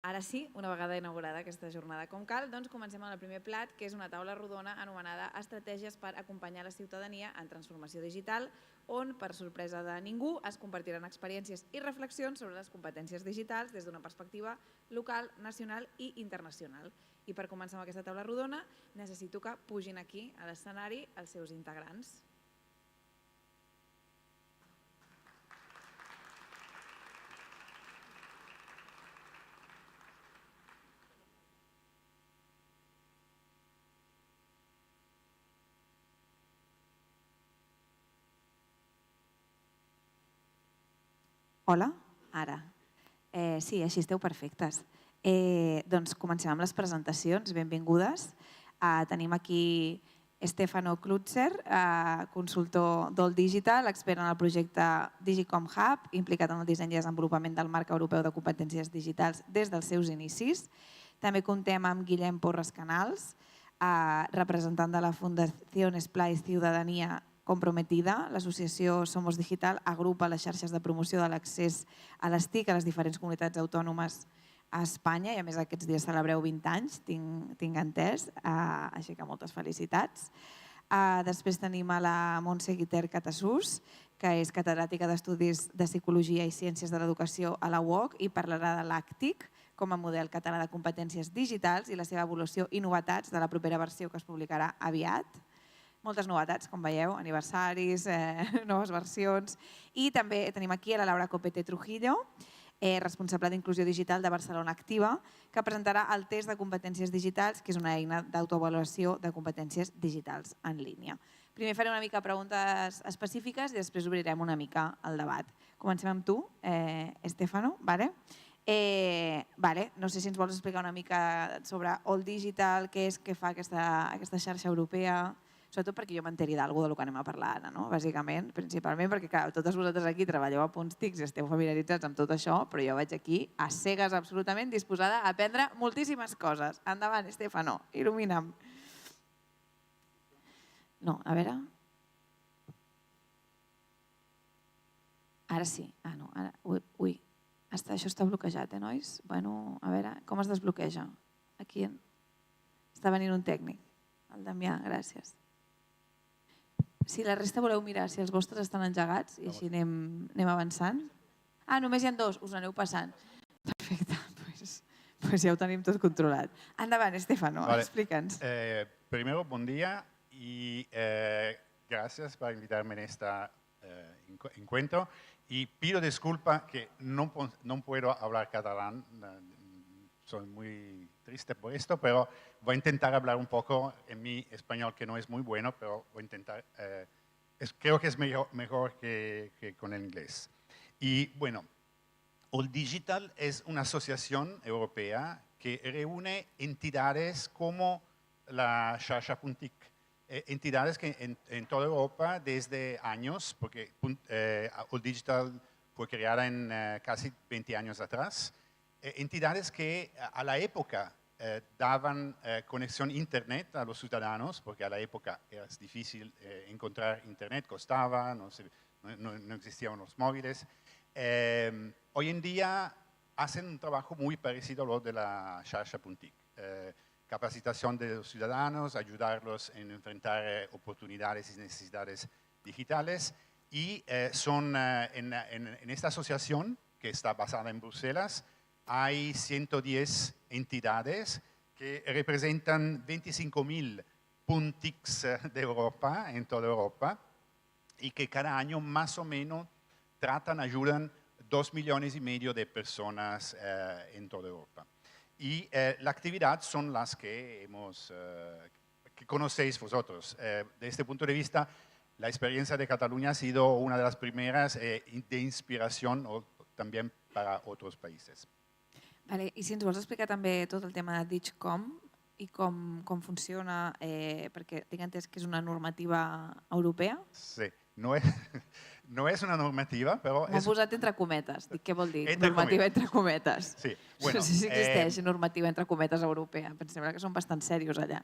Ara sí, una vegada inaugurada aquesta jornada com cal, doncs comencem amb el primer plat, que és una taula rodona anomenada Estratègies per acompanyar la ciutadania en transformació digital, on, per sorpresa de ningú, es compartiran experiències i reflexions sobre les competències digitals des d'una perspectiva local, nacional i internacional. I per començar amb aquesta taula rodona, necessito que pugin aquí a l'escenari els seus integrants. Hola, ara. Sí, així esteu perfectes. Doncs comencem amb les presentacions, benvingudes. Tenim aquí Stefano Klutzer, consultor d'All Digital, expert en el projecte Digicom Hub, implicat en el disseny i desenvolupament del marc europeu de competències digitals des dels seus inicis. També comptem amb Guillem Porres Canals, representant de la Fundació Esplai Ciutadania Comprometida. L'associació Somos Digital agrupa les xarxes de promoció de l'accés a les TIC a les diferents comunitats autònomes a Espanya i a més aquests dies celebreu 20 anys, tinc entès, així que moltes felicitats. Després tenim a la Montse Guiter Catassús, que és catedràtica d'Estudis de Psicologia i Ciències de l'Educació a la UOC i parlarà de l'ACTIC com a model català de competències digitals i la seva evolució i novetats de la propera versió que es publicarà aviat. Moltes novetats, com veieu, aniversaris, noves versions. I també tenim aquí a la Laura Copete Trujillo, responsable d'Inclusió Digital de Barcelona Activa, que presentarà el test de competències digitals, que és una eina d'autoavaluació de competències digitals en línia. Primer faré una mica preguntes específiques i després obrirem una mica el debat. Comencem amb tu, Stefano. No sé si ens vols explicar una mica sobre All Digital, què és, què fa aquesta xarxa europea, sobretot perquè jo m'enteri d'alguna del que anem a parlar ara, bàsicament, principalment perquè totes vosaltres aquí treballeu a punts TICs i esteu familiaritzats amb tot això, però jo vaig aquí a cegues absolutament disposada a aprendre moltíssimes coses. Endavant, Stefano, il·lumina'm. No, a veure... Ara sí. Ui, això està bloquejat, nois? Bueno, a veure, com es desbloqueja? Aquí està venint un tècnic. El Damià, gràcies. Si la resta voleu mirar si els vostres estan engegats i així anem avançant. Només hi ha dos, us aneu passant. Perfecte, doncs ja ho tenim tot controlat. Endavant, Stefano, explica'ns. Primero, buen día y gracias por invitarme en este encuentro. Y pido disculpas que no puedo hablar catalán, soy muy triste por esto, pero voy a intentar hablar un poco en mi español, que no es muy bueno, pero voy a intentar, creo que es mejor que con el inglés. Y bueno, All Digital es una asociación europea que reúne entidades como la Xarxa.tic, entidades que en toda Europa desde años, porque All Digital fue creada en casi 20 años atrás, entidades que a la época daban conexión a Internet a los ciudadanos, porque a la época era difícil encontrar Internet, costaba, no existían los móviles. Hoy en día hacen un trabajo muy parecido a lo de la Xarxa.tic. Capacitación de los ciudadanos, ayudarlos en enfrentar oportunidades y necesidades digitales. Y son en esta asociación, que está basada en Bruselas, hay 110 entidades que representan 25.000 puntics de Europa, en toda Europa, y que cada año más o menos ayudan 2,5 millones de personas en toda Europa. Y la actividad son las que conocéis vosotros. De este punto de vista, la experiencia de Cataluña ha sido una de las primeras de inspiración también para otros países. Vale, i si ens vols explicar també tot el tema de Digicom i com funciona, perquè tinc entès que és una normativa europea? Sí, no es una normativa, però... M'ho he posat entre cometes, dic què vol dir, normativa entre cometes. Sí, bueno... No sé si existeix normativa entre cometes europea, em sembla que són bastant serios allà.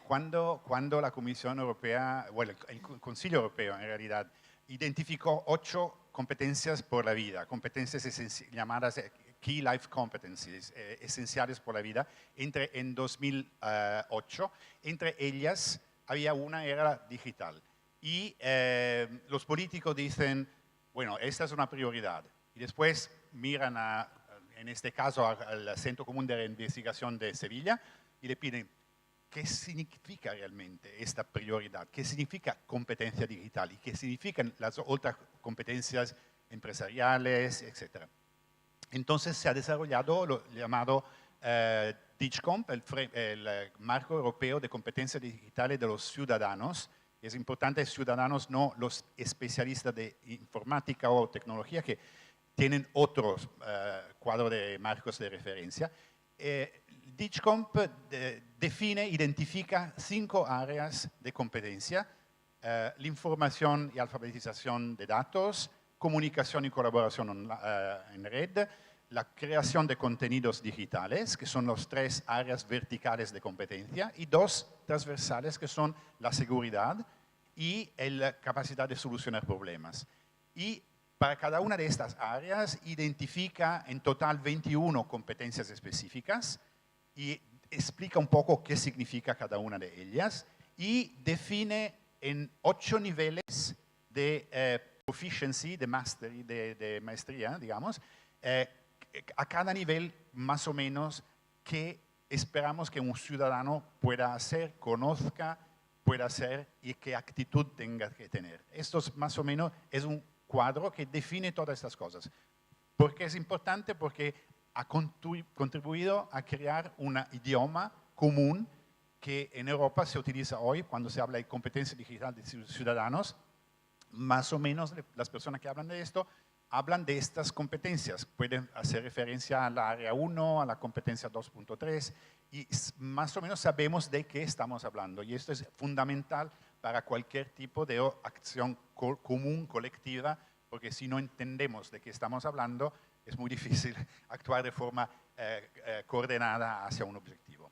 Cuando la Comisión Europea, bueno, el Consejo Europeo en realidad, identificó 8 competencias por la vida, competencias llamadas Key Life Competencies, esenciales por la vida, en 2008. Entre ellas había una era digital. Y los políticos dicen, bueno, esta es una prioridad. Y después miran, en este caso, al Centro Común de Investigación de Sevilla y le piden, ¿qué significa realmente esta prioridad? ¿Qué significa competencia digital? ¿Y qué significan las otras competencias empresariales, etcétera? Entonces se ha desarrollado lo llamado DIGCOMP, el Marco Europeo de Competencias Digitales de los Ciudadanos. Es importante ciudadanos, no los especialistas de informática o tecnología que tienen otros cuadros de marcos de referencia. DIGCOMP define, identifica 5 áreas de competencia: la información y alfabetización de datos, comunicación y colaboración en red, la creación de contenidos digitales, que son las 3 áreas verticales de competencia, y 2 transversales, que son la seguridad y la capacidad de solucionar problemas. Y para cada una de estas áreas identifica en total 21 competencias específicas y explica un poco qué significa cada una de ellas y define en 8 niveles de proficiency, de maestría, digamos, a cada nivel más o menos qué esperamos que un ciudadano pueda hacer, conozca, pueda hacer y qué actitud tenga que tener. Esto más o menos es un cuadro que define todas estas cosas. ¿Por qué es importante? Porque ha contribuido a crear un idioma común que en Europa se utiliza hoy cuando se habla de competencia digital de ciudadanos. Más o menos las personas que hablan de esto hablan de estas competencias. Pueden hacer referencia a la área 1, a la competencia 2.3 y más o menos sabemos de qué estamos hablando. Y esto es fundamental para cualquier tipo de acción común, colectiva, porque si no entendemos de qué estamos hablando, es muy difícil actuar de forma coordinada hacia un objetivo.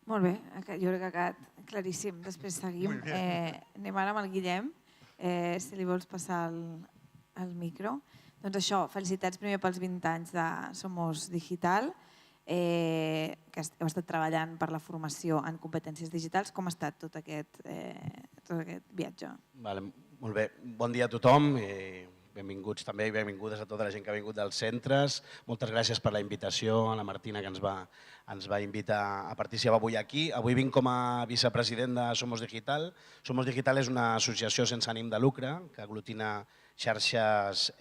Molt bé, jo crec que ha quedat claríssim. Després seguim. Anem ara amb el Guillem, si li vols passar el micro. Doncs això, felicitats primer pels 20 anys de Somos Digital, que heu estat treballant per la formació en competències digitals. Com ha estat tot aquest viatge? Molt bé. Bon dia a tothom. Benvinguts també i benvingudes a tota la gent que ha vingut dels centres. Moltes gràcies per la invitació, a la Martina, que ens va invitar a participar avui aquí. Avui vinc com a vicepresident de Somos Digital. Somos Digital és una associació sense ànim de lucre que aglutina xarxes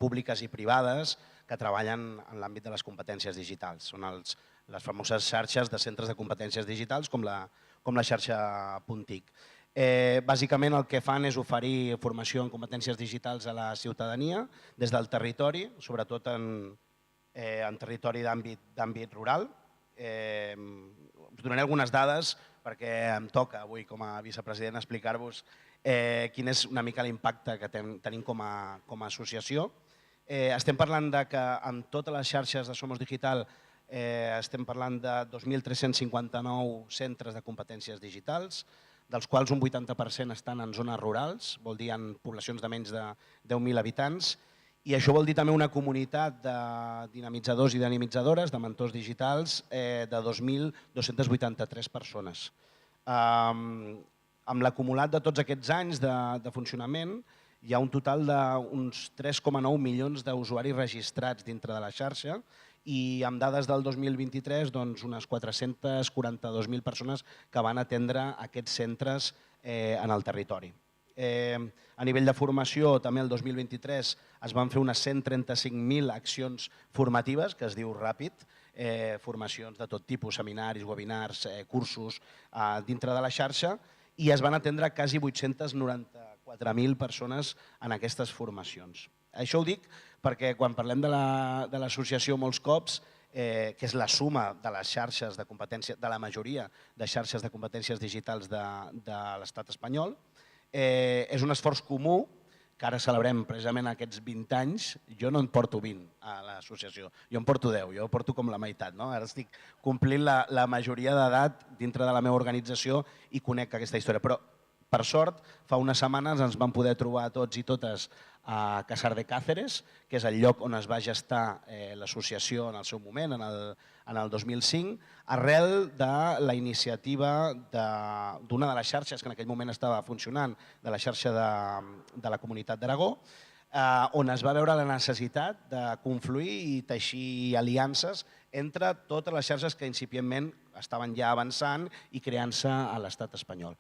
públiques i privades que treballen en l'àmbit de les competències digitals. Són les famoses xarxes de centres de competències digitals com la xarxa Puntic. Bàsicament el que fan és oferir formació en competències digitals a la ciutadania des del territori, sobretot en territori d'àmbit rural. Us donaré algunes dades perquè em toca avui com a vicepresident explicar-vos quin és una mica l'impacte que tenim com a associació. Estem parlant que amb totes les xarxes de Somos Digital estem parlant de 2.359 centres de competències digitals, dels quals un 80% estan en zones rurals, vol dir en poblacions de menys de 10.000 habitants, i això vol dir també una comunitat de dinamitzadors i dinamitzadores, de mentors digitals, de 2.283 persones. Amb l'acumulat de tots aquests anys de funcionament, hi ha un total d'uns 3,9 milions d'usuaris registrats dintre de la xarxa i amb dades del 2023 unes 442.000 persones que van atendre aquests centres en el territori. A nivell de formació, també el 2023 es van fer unes 135.000 accions formatives, que es diu Ràpid, formacions de tot tipus, seminaris, webinars, cursos dintre de la xarxa, i es van atendre quasi 894.000 persones en aquestes formacions. Això ho dic perquè quan parlem de l'associació molts cops, que és la suma de les xarxes de competència, de la majoria de xarxes de competències digitals de l'estat espanyol, és un esforç comú que ara celebrem precisament aquests 20 anys. Jo no en porto 20 a l'associació, jo en porto 10, jo porto com la meitat. Ara estic complint la majoria d'edat dintre de la meva organització i conec aquesta història. Però, per sort, fa unes setmanes ens vam poder trobar tots i totes a Caçar de Cáceres, que és el lloc on es va gestar l'associació en el seu moment, en el 2005, arrel de la iniciativa d'una de les xarxes que en aquell moment estava funcionant, de la xarxa de la Comunitat d'Aragó, on es va veure la necessitat de confluir i teixir aliances entre totes les xarxes que incipientment estaven ja avançant i creant-se a l'estat espanyol.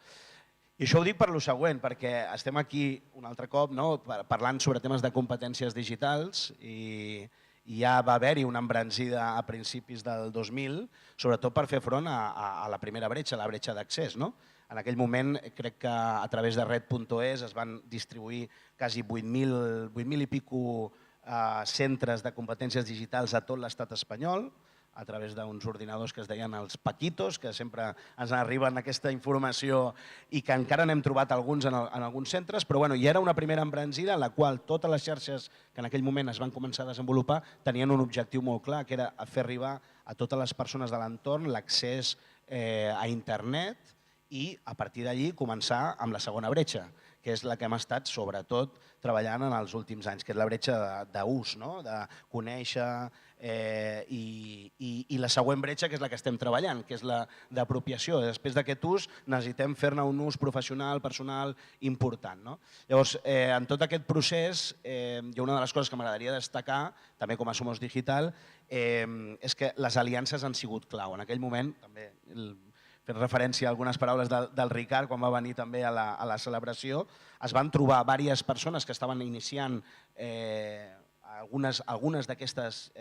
I això ho dic per lo següent, perquè estem aquí un altre cop parlant sobre temes de competències digitals i ja va haver-hi una embranzida a principis del 2000, sobretot per fer front a la primera bretxa, la bretxa d'accés. En aquell moment crec que a través de red.es es van distribuir quasi 8.000 i pico centres de competències digitals a tot l'estat espanyol, a través d'uns ordinadors que es deien els Paquitos, que sempre ens arriben aquesta informació i que encara n'hem trobat alguns en alguns centres, però hi era una primera embranzida en la qual totes les xarxes que en aquell moment es van començar a desenvolupar tenien un objectiu molt clar, que era fer arribar a totes les persones de l'entorn l'accés a internet i a partir d'allí començar amb la segona bretxa, que és la que hem estat sobretot treballant en els últims anys, que és la bretxa d'ús, de conèixer, i la següent bretxa, que és la que estem treballant, que és la d'apropiació. Després d'aquest ús necessitem fer-ne un ús professional, personal, important. Llavors, en tot aquest procés, hi ha una de les coses que m'agradaria destacar, també com a Somos Digital, és que les aliances han sigut clau. En aquell moment, també fent referència a algunes paraules del Ricard, quan va venir també a la celebració, es van trobar diverses persones que estaven iniciant algunes d'aquestes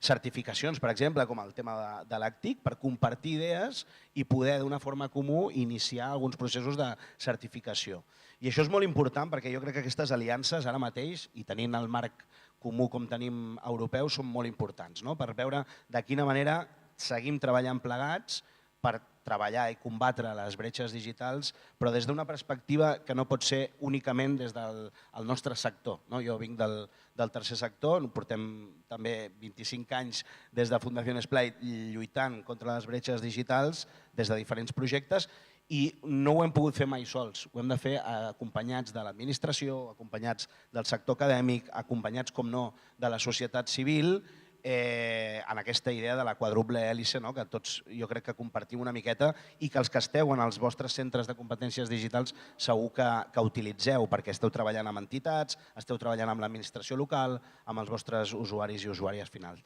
certificacions, per exemple, com el tema de l'ACTIC, per compartir idees i poder d'una forma comú iniciar alguns processos de certificació. I això és molt important perquè jo crec que aquestes aliances ara mateix, i tenint el marc comú com tenim europeu, són molt importants, per veure de quina manera seguim treballant plegats per treballar i combatre les bretxes digitals, però des d'una perspectiva que no pot ser únicament des del nostre sector. Jo vinc del tercer sector, portem també 25 anys des de Fundació Esplai lluitant contra les bretxes digitals des de diferents projectes i no ho hem pogut fer mai sols, ho hem de fer acompanyats de l'administració, acompanyats del sector acadèmic, acompanyats, com no, de la societat civil, en aquesta idea de la quadruple hèlice que tots jo crec que compartim una miqueta i que els que esteu en els vostres centres de competències digitals segur que utilitzeu perquè esteu treballant amb entitats, esteu treballant amb l'administració local, amb els vostres usuaris i usuàries finals.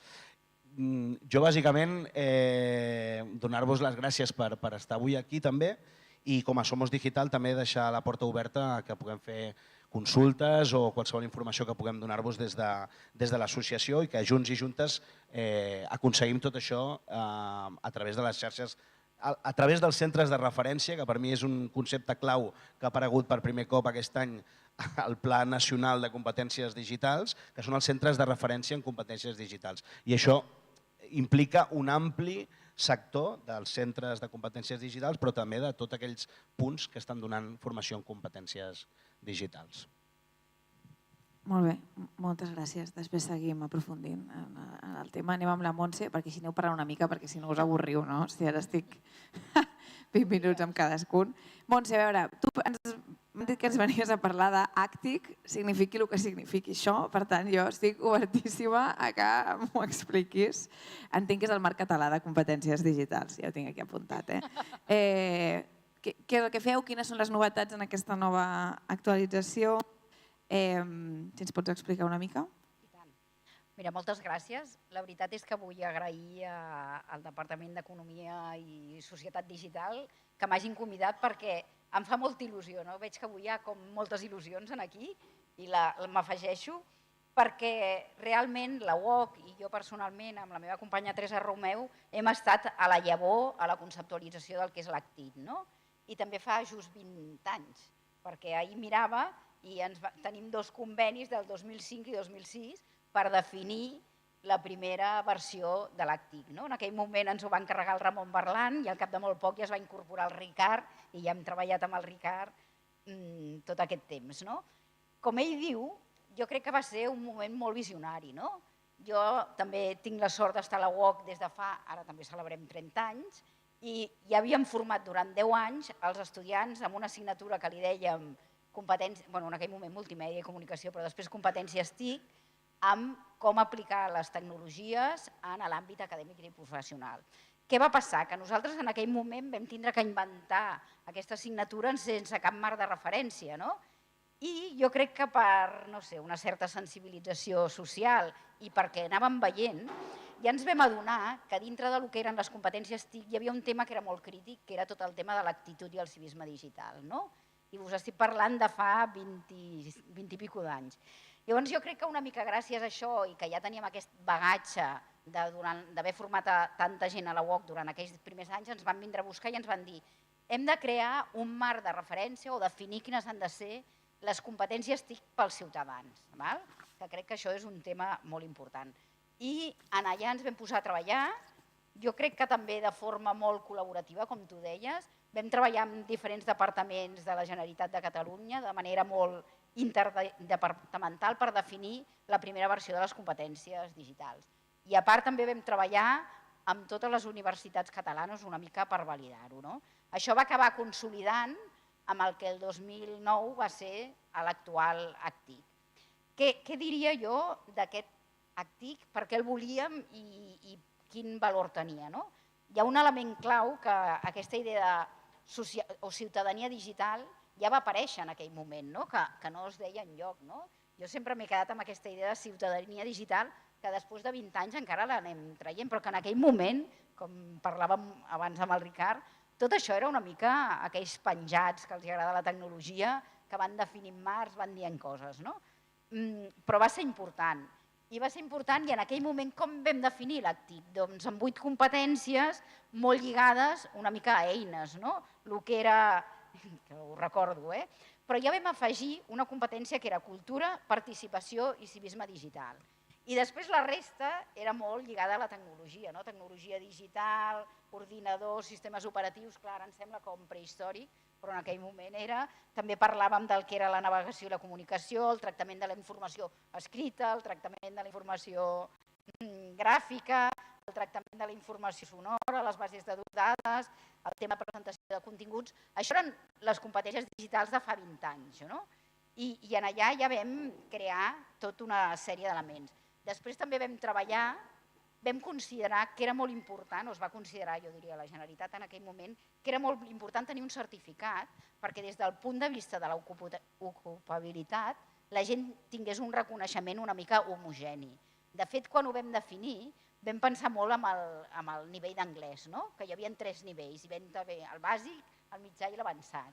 Jo bàsicament donar-vos les gràcies per estar avui aquí també i com a Somos Digital també deixar la porta oberta que puguem fer consultes o qualsevol informació que puguem donar-vos des de l'associació i que junts i juntes aconseguim tot això a través de les xarxes, a través dels centres de referència, que per mi és un concepte clau que ha aparegut per primer cop aquest any al Pla Nacional de Competències Digitals, que són els centres de referència en competències digitals. I això implica un ampli sector dels centres de competències digitals, però també de tots aquells punts que estan donant formació en competències digitals. Molt bé, moltes gràcies. Després seguim aprofundint en el tema. Anem amb la Montse, perquè així aneu parlant una mica, perquè si no us avorriu, no? Si ara estic 20 minuts amb cadascun. Montse, a veure, tu m'han dit que ens venies a parlar d'ACTIC, signifiqui el que signifiqui això, per tant, jo estic obertíssima a que m'ho expliquis. Entenc que és el marc català de competències digitals, ja ho tinc aquí apuntat. Què és el que feu? Quines són les novetats en aquesta nova actualització? Si ens pots explicar una mica? I tant. Mira, moltes gràcies. La veritat és que vull agrair al Departament d'Economia i Societat Digital que m'hagin convidat perquè em fa molta il·lusió. Veig que avui hi ha com moltes il·lusions aquí i m'afegeixo perquè realment la UOC i jo personalment amb la meva companya Teresa Romeu hem estat a la llavor, a la conceptualització del que és l'ACTIC. I també fa just 20 anys, perquè ahir mirava i tenim 2 convenis del 2005 i 2006 per definir la primera versió de l'ACTIC. En aquell moment ens ho va encarregar el Ramon Berlan i al cap de molt poc ja es va incorporar el Ricard i ja hem treballat amb el Ricard tot aquest temps. Com ell diu, jo crec que va ser un moment molt visionari. Jo també tinc la sort d'estar a la UOC des de fa, ara també celebrem 30 anys, i ja havíem format durant 10 anys els estudiants amb una assignatura que li dèiem en aquell moment multimèdia i comunicació, però després competències TIC, amb com aplicar les tecnologies en l'àmbit acadèmic i professional. Què va passar? Que nosaltres en aquell moment vam tindre que inventar aquesta assignatura sense cap marc de referència, no? I jo crec que per, no sé, una certa sensibilització social i perquè anàvem veient, ja ens vam adonar que dintre del que eren les competències TIC hi havia un tema que era molt crític, que era tot el tema de l'actitud i el civisme digital, no? I us estic parlant de fa 20 i pico d'anys. Llavors jo crec que una mica gràcies a això i que ja teníem aquest bagatge d'haver format tanta gent a la UOC durant aquells primers anys, ens van vindre a buscar i ens van dir hem de crear un marc de referència o definir quines han de ser les competències TIC pels ciutadans, que crec que això és un tema molt important. I allà ens vam posar a treballar, jo crec que també de forma molt col·laborativa, com tu deies, vam treballar amb diferents departaments de la Generalitat de Catalunya de manera molt interdepartamental per definir la primera versió de les competències digitals. I a part també vam treballar amb totes les universitats catalanes una mica per validar-ho. Això va acabar consolidant amb el que el 2009 va ser l'actual ACTIC. Què diria jo d'aquest ACTIC, per què el volíem i quin valor tenia? Hi ha un element clau que aquesta idea de ciutadania digital ja va aparèixer en aquell moment, que no es deia enlloc. Jo sempre m'he quedat amb aquesta idea de ciutadania digital que després de 20 anys encara l'anem traient, però que en aquell moment, com parlàvem abans amb el Ricard, tot això era una mica aquells penjats que els agrada la tecnologia, que van definint marcs, van dient coses. Però va ser important. I va ser important i en aquell moment com vam definir l'ACTIC? Doncs amb 8 competències molt lligades una mica a eines. El que era, que ho recordo, però ja vam afegir una competència que era cultura, participació i civisme digital. I després la resta era molt lligada a la tecnologia, tecnologia digital, ordinadors, sistemes operatius, clar, ara em sembla com prehistòric, però en aquell moment era. També parlàvem del que era la navegació i la comunicació, el tractament de la informació escrita, el tractament de la informació gràfica, el tractament de la informació sonora, les bases de dades, el tema de presentació de continguts. Això eren les competències digitals de fa 20 anys. I en allà ja vam crear tota una sèrie d'elements. Després també vam treballar, vam considerar que era molt important, o es va considerar, jo diria, la Generalitat en aquell moment, que era molt important tenir un certificat perquè des del punt de vista de l'ocupabilitat la gent tingués un reconeixement una mica homogeni. De fet, quan ho vam definir, vam pensar molt en el nivell d'anglès, que hi havia 3 nivells, hi vam haver el bàsic, el mitjà i l'avançat.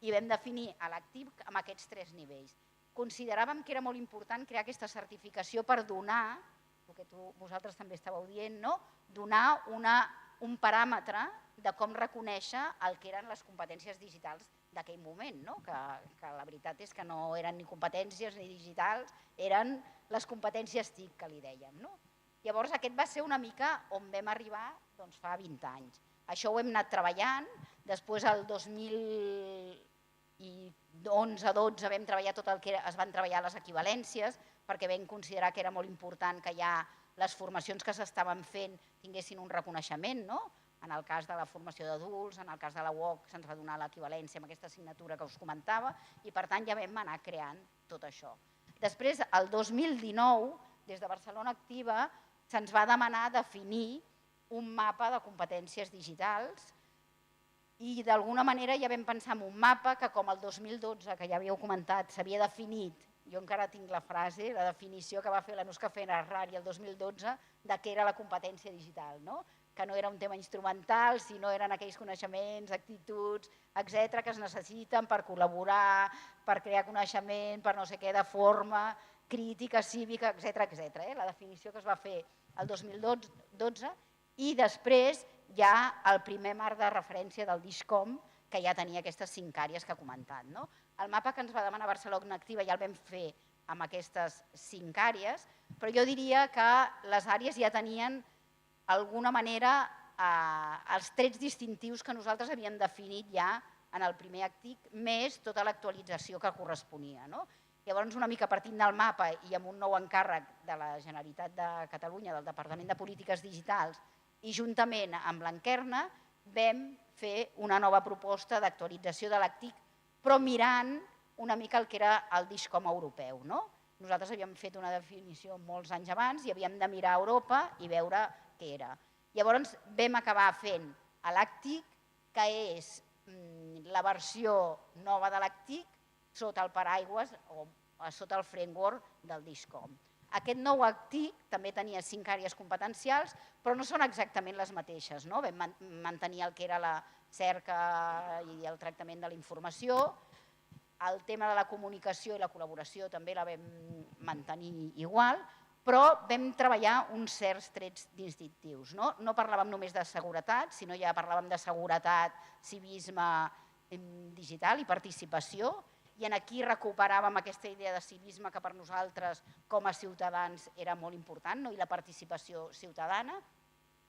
I vam definir l'ACTIC amb aquests 3 nivells. Consideràvem que era molt important crear aquesta certificació per donar, el que vosaltres també estàveu dient, donar un paràmetre de com reconèixer el que eren les competències digitals d'aquell moment, que la veritat és que no eren ni competències ni digitals, eren les competències TIC que li dèiem. Llavors aquest va ser una mica on vam arribar fa 20 anys. Això ho hem anat treballant, després el 2011-12 vam treballar tot el que es van treballar les equivalències, perquè vam considerar que era molt important que ja les formacions que s'estaven fent tinguessin un reconeixement, en el cas de la formació d'adults, en el cas de la UOC se'ns va donar l'equivalència amb aquesta assignatura que us comentava i per tant ja vam anar creant tot això. Després, el 2019, des de Barcelona Activa, se'ns va demanar definir un mapa de competències digitals i d'alguna manera ja vam pensar en un mapa que com el 2012, que ja havíeu comentat, s'havia definit, jo encara tinc la frase, la definició que va fer la Nuska Ferrari el 2012 de què era la competència digital, que no era un tema instrumental, sinó eren aquells coneixements, actituds, etc., que es necessiten per col·laborar, per crear coneixement, per no sé què, de forma crítica, cívica, etc. La definició que es va fer el 2012 i després ja el primer marc de referència del DISCOM, que ja tenia aquestes 5 àrees que he comentat. El mapa que ens va demanar Barcelona Activa ja el vam fer amb aquestes 5 àrees, però jo diria que les àrees ja tenien d'alguna manera els trets distintius que nosaltres havíem definit ja en el primer ACTIC, més tota l'actualització que corresponia. Llavors, una mica partint del mapa i amb un nou encàrrec de la Generalitat de Catalunya, del Departament de Polítiques Digitals, i juntament amb l'Enquerna vam fer una nova proposta d'actualització de l'ACTIC, però mirant una mica el que era el DISCOM europeu. Nosaltres havíem fet una definició molts anys abans i havíem de mirar a Europa i veure què era. Llavors vam acabar fent l'ACTIC, que és la versió nova de l'ACTIC sota el paraigües o sota el framework del DISCOM. Aquest nou ACTIC també tenia 5 àrees competencials, però no són exactament les mateixes. Vam mantenir el que era la cerca i el tractament de la informació. El tema de la comunicació i la col·laboració també la vam mantenir igual, però vam treballar uns certs trets distintius. No parlàvem només de seguretat, sinó ja parlàvem de seguretat, civisme digital i participació, i aquí recuperàvem aquesta idea de civisme que per nosaltres com a ciutadans era molt important, i la participació ciutadana.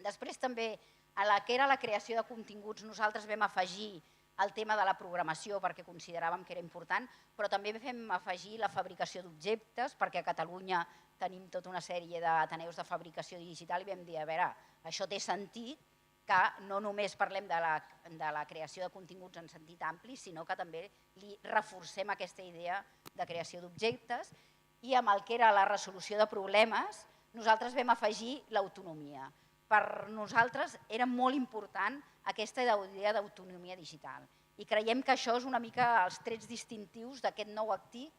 Després també a la que era la creació de continguts nosaltres vam afegir el tema de la programació perquè consideràvem que era important, però també vam afegir la fabricació d'objectes perquè a Catalunya tenim tota una sèrie d'ateneus de fabricació digital i vam dir, a veure, això té sentit que no només parlem de la creació de continguts en sentit ampli, sinó que també li reforcem aquesta idea de creació d'objectes i amb el que era la resolució de problemes nosaltres vam afegir l'autonomia. Per nosaltres era molt important aquesta idea d'autonomia digital i creiem que això és una mica els trets distintius d'aquest nou ACTIC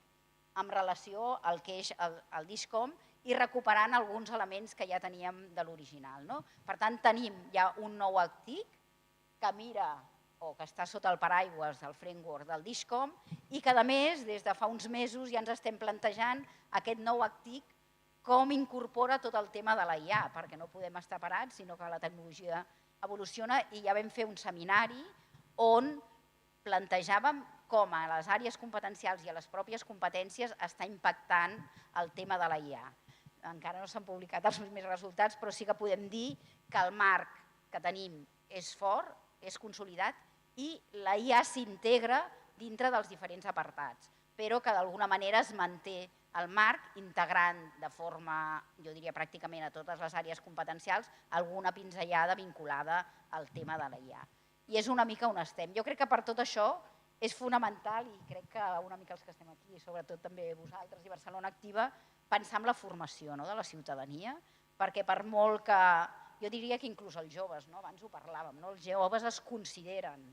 en relació al que és el DISCOM i recuperant alguns elements que ja teníem de l'original. Per tant, tenim ja un nou ACTIC que mira o que està sota el paraigües del framework del DISCOM i que, a més, des de fa uns mesos ja ens estem plantejant aquest nou ACTIC com incorpora tot el tema de la IA, perquè no podem estar parats, sinó que la tecnologia evoluciona i ja vam fer un seminari on plantejàvem com a les àrees competencials i a les pròpies competències està impactant el tema de la IA. Encara no s'han publicat els primers resultats, però sí que podem dir que el marc que tenim és fort, és consolidat i la IA s'integra dintre dels diferents apartats, però que d'alguna manera es manté el marc integrant de forma, jo diria pràcticament a totes les àrees competencials, alguna pinzellada vinculada al tema de la IA. I és una mica on estem. Jo crec que per tot això és fonamental i crec que una mica els que estem aquí, sobretot també vosaltres i Barcelona Activa, pensar en la formació de la ciutadania, perquè per molt que, jo diria que inclús els joves, abans ho parlàvem, els joves es consideren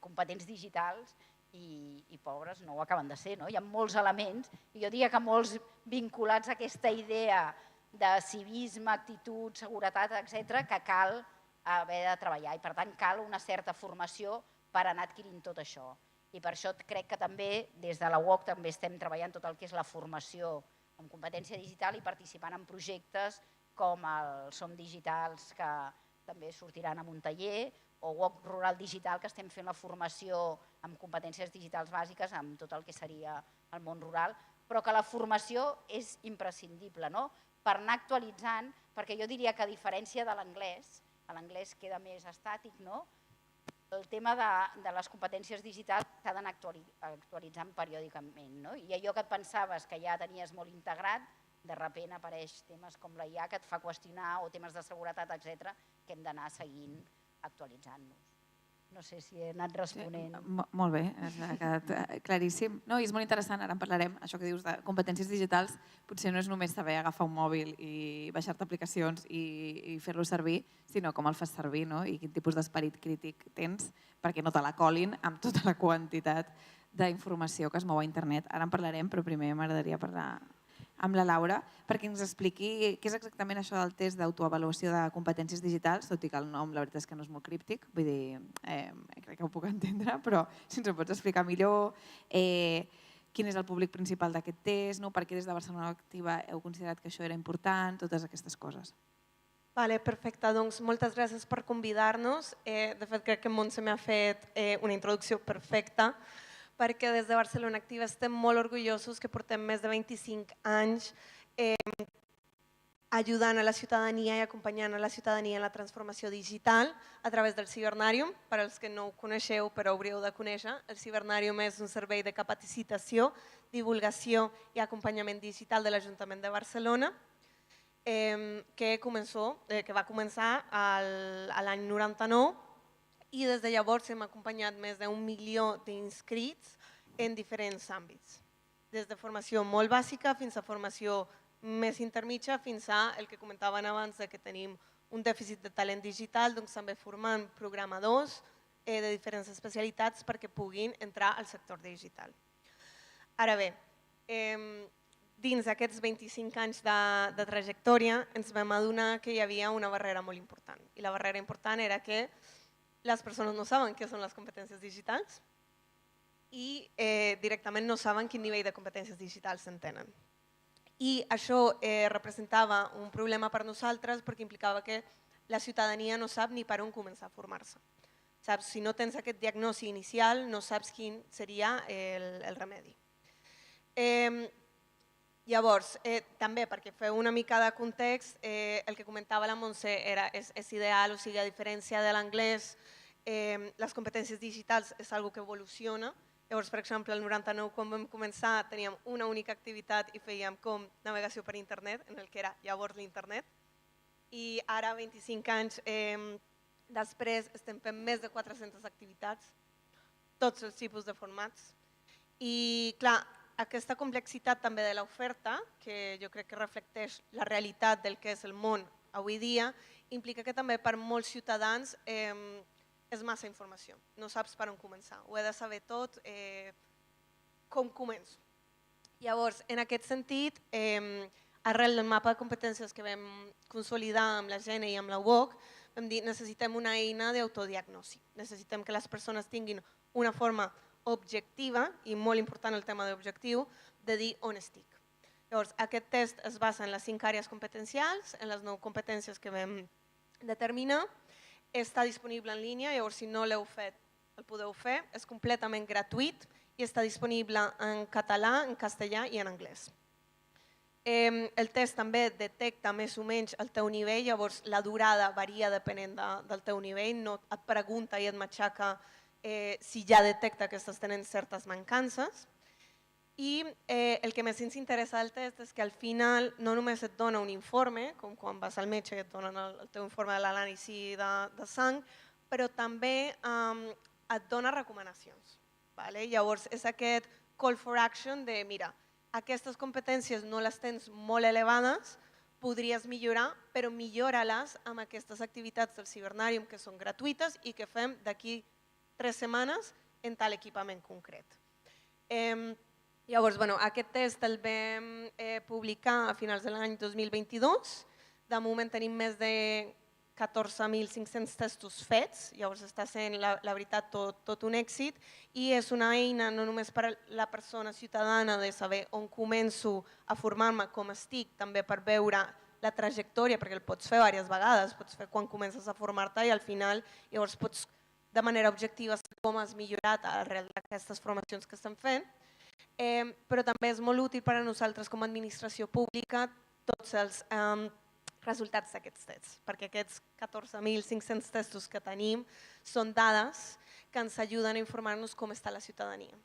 competents digitals i pobres no ho acaben de ser. Hi ha molts elements, i jo diria que molts vinculats a aquesta idea de civisme, actitud, seguretat, etc., que cal haver de treballar i per tant cal una certa formació per anar adquirint tot això. I per això crec que també des de la UOC també estem treballant tot el que és la formació en competència digital i participant en projectes com el Som Digitals, que també sortiran en un taller, o UOC Rural Digital, que estem fent la formació en competències digitals bàsiques amb tot el que seria el món rural, però que la formació és imprescindible per anar actualitzant, perquè jo diria que a diferència de l'anglès, l'anglès queda més estàtic, el tema de les competències digitals s'ha d'anar actualitzant periòdicament. I allò que et pensaves que ja tenies molt integrat, de sobte apareix temes com la IA que et fa qüestionar o temes de seguretat, etc., que hem d'anar seguint actualitzant-nos. No sé si he anat responent. Molt bé, ha quedat claríssim. I és molt interessant, ara en parlarem, això que dius de competències digitals, potser no és només saber agafar un mòbil i baixar-te aplicacions i fer-lo servir, sinó com el fas servir i quin tipus d'esperit crític tens perquè no te la colin amb tota la quantitat d'informació que es mou a internet. Ara en parlarem, però primer m'agradaria parlar amb la Laura, perquè ens expliqui què és exactament això del test d'autoavaluació de competències digitals, tot i que el nom la veritat és que no és molt críptic, vull dir, crec que ho puc entendre, però si ens ho pots explicar millor, quin és el públic principal d'aquest test, per què des de Barcelona Activa heu considerat que això era important, totes aquestes coses. Perfecte, doncs moltes gràcies per convidar-nos. De fet, crec que Montse m'ha fet una introducció perfecta, perquè des de Barcelona Activa estem molt orgullosos que portem més de 25 anys ajudant a la ciutadania i acompanyant a la ciutadania en la transformació digital a través del Cibernarium. Per als que no ho coneixeu, però hauríeu de conèixer, el Cibernarium és un servei de capacitació, divulgació i acompanyament digital de l'Ajuntament de Barcelona que va començar l'any 99 i des de llavors hem acompanyat més d'1 milió d'inscrits en diferents àmbits, des de formació molt bàsica fins a formació més intermitja, fins a el que comentaven abans de que tenim un dèficit de talent digital, doncs també formant programadors de diferents especialitats perquè puguin entrar al sector digital. Ara bé, dins d'aquests 25 anys de trajectòria ens vam adonar que hi havia una barrera molt important. I la barrera important era que les persones no saben què són les competències digitals i directament no saben quin nivell de competències digitals tenen. I això representava un problema per nosaltres perquè implicava que la ciutadania no sap ni per on començar a formar-se. Saps? Si no tens aquest diagnòstic inicial, no saps quin seria el remedi. Llavors, també perquè feu una mica de context, el que comentava la Montse és ideal, o sigui, a diferència de l'anglès, les competències digitals és una cosa que evoluciona. Llavors, per exemple, el 99, quan vam començar, teníem una única activitat i fèiem com navegació per internet, en el que era llavors l'internet. I ara, 25 anys després, estem fent més de 400 activitats, tots els tipus de formats. I, clar, aquesta complexitat també de l'oferta, que jo crec que reflecteix la realitat del que és el món avui dia, implica que també per molts ciutadans és massa informació, no saps per on començar, ho he de saber tot, com començo. Llavors, en aquest sentit, arrel del mapa de competències que vam consolidar amb la GENE i amb la UOC, vam dir necessitem una eina d'autodiagnosi, necessitem que les persones tinguin una forma objectiva, i molt important el tema d'objectiu, de dir on estic. Llavors, aquest test es basa en les 5 àrees competencials, en les 9 competències que vam determinar. Està disponible en línia, llavors si no l'heu fet el podeu fer, és completament gratuït i està disponible en català, en castellà i en anglès. El test també detecta més o menys el teu nivell, llavors la durada varia depenent del teu nivell, no et pregunta i et matxaca si ja detecta que estàs tenint certes mancances. I el que més ens interessa del test és que al final no només et dona un informe, com quan vas al metge i et donen el teu informe de l'anàlisi de sang, però també et dona recomanacions. Llavors és aquest call for action de mira, aquestes competències no les tens molt elevades, podries millorar, però millora-les amb aquestes activitats del Cibernarium que són gratuïtes i que fem d'aquí 3 setmanes en tal equipament concret. Llavors, aquest test el vam publicar a finals de l'any 2022. De moment tenim més de 14.500 testos fets, llavors està sent, la veritat, tot un èxit i és una eina no només per a la persona ciutadana de saber on començo a formar-me, com estic, també per veure la trajectòria, perquè el pots fer diverses vegades, pots fer quan comences a formar-te i al final llavors pots de manera objectiva saber com has millorat arrel d'aquestes formacions que estem fent. Però també és molt útil per a nosaltres com a administració pública tots els resultats d'aquests tests, perquè aquests 14.500 testos que tenim són dades que ens ajuden a informar-nos com està la ciutadania,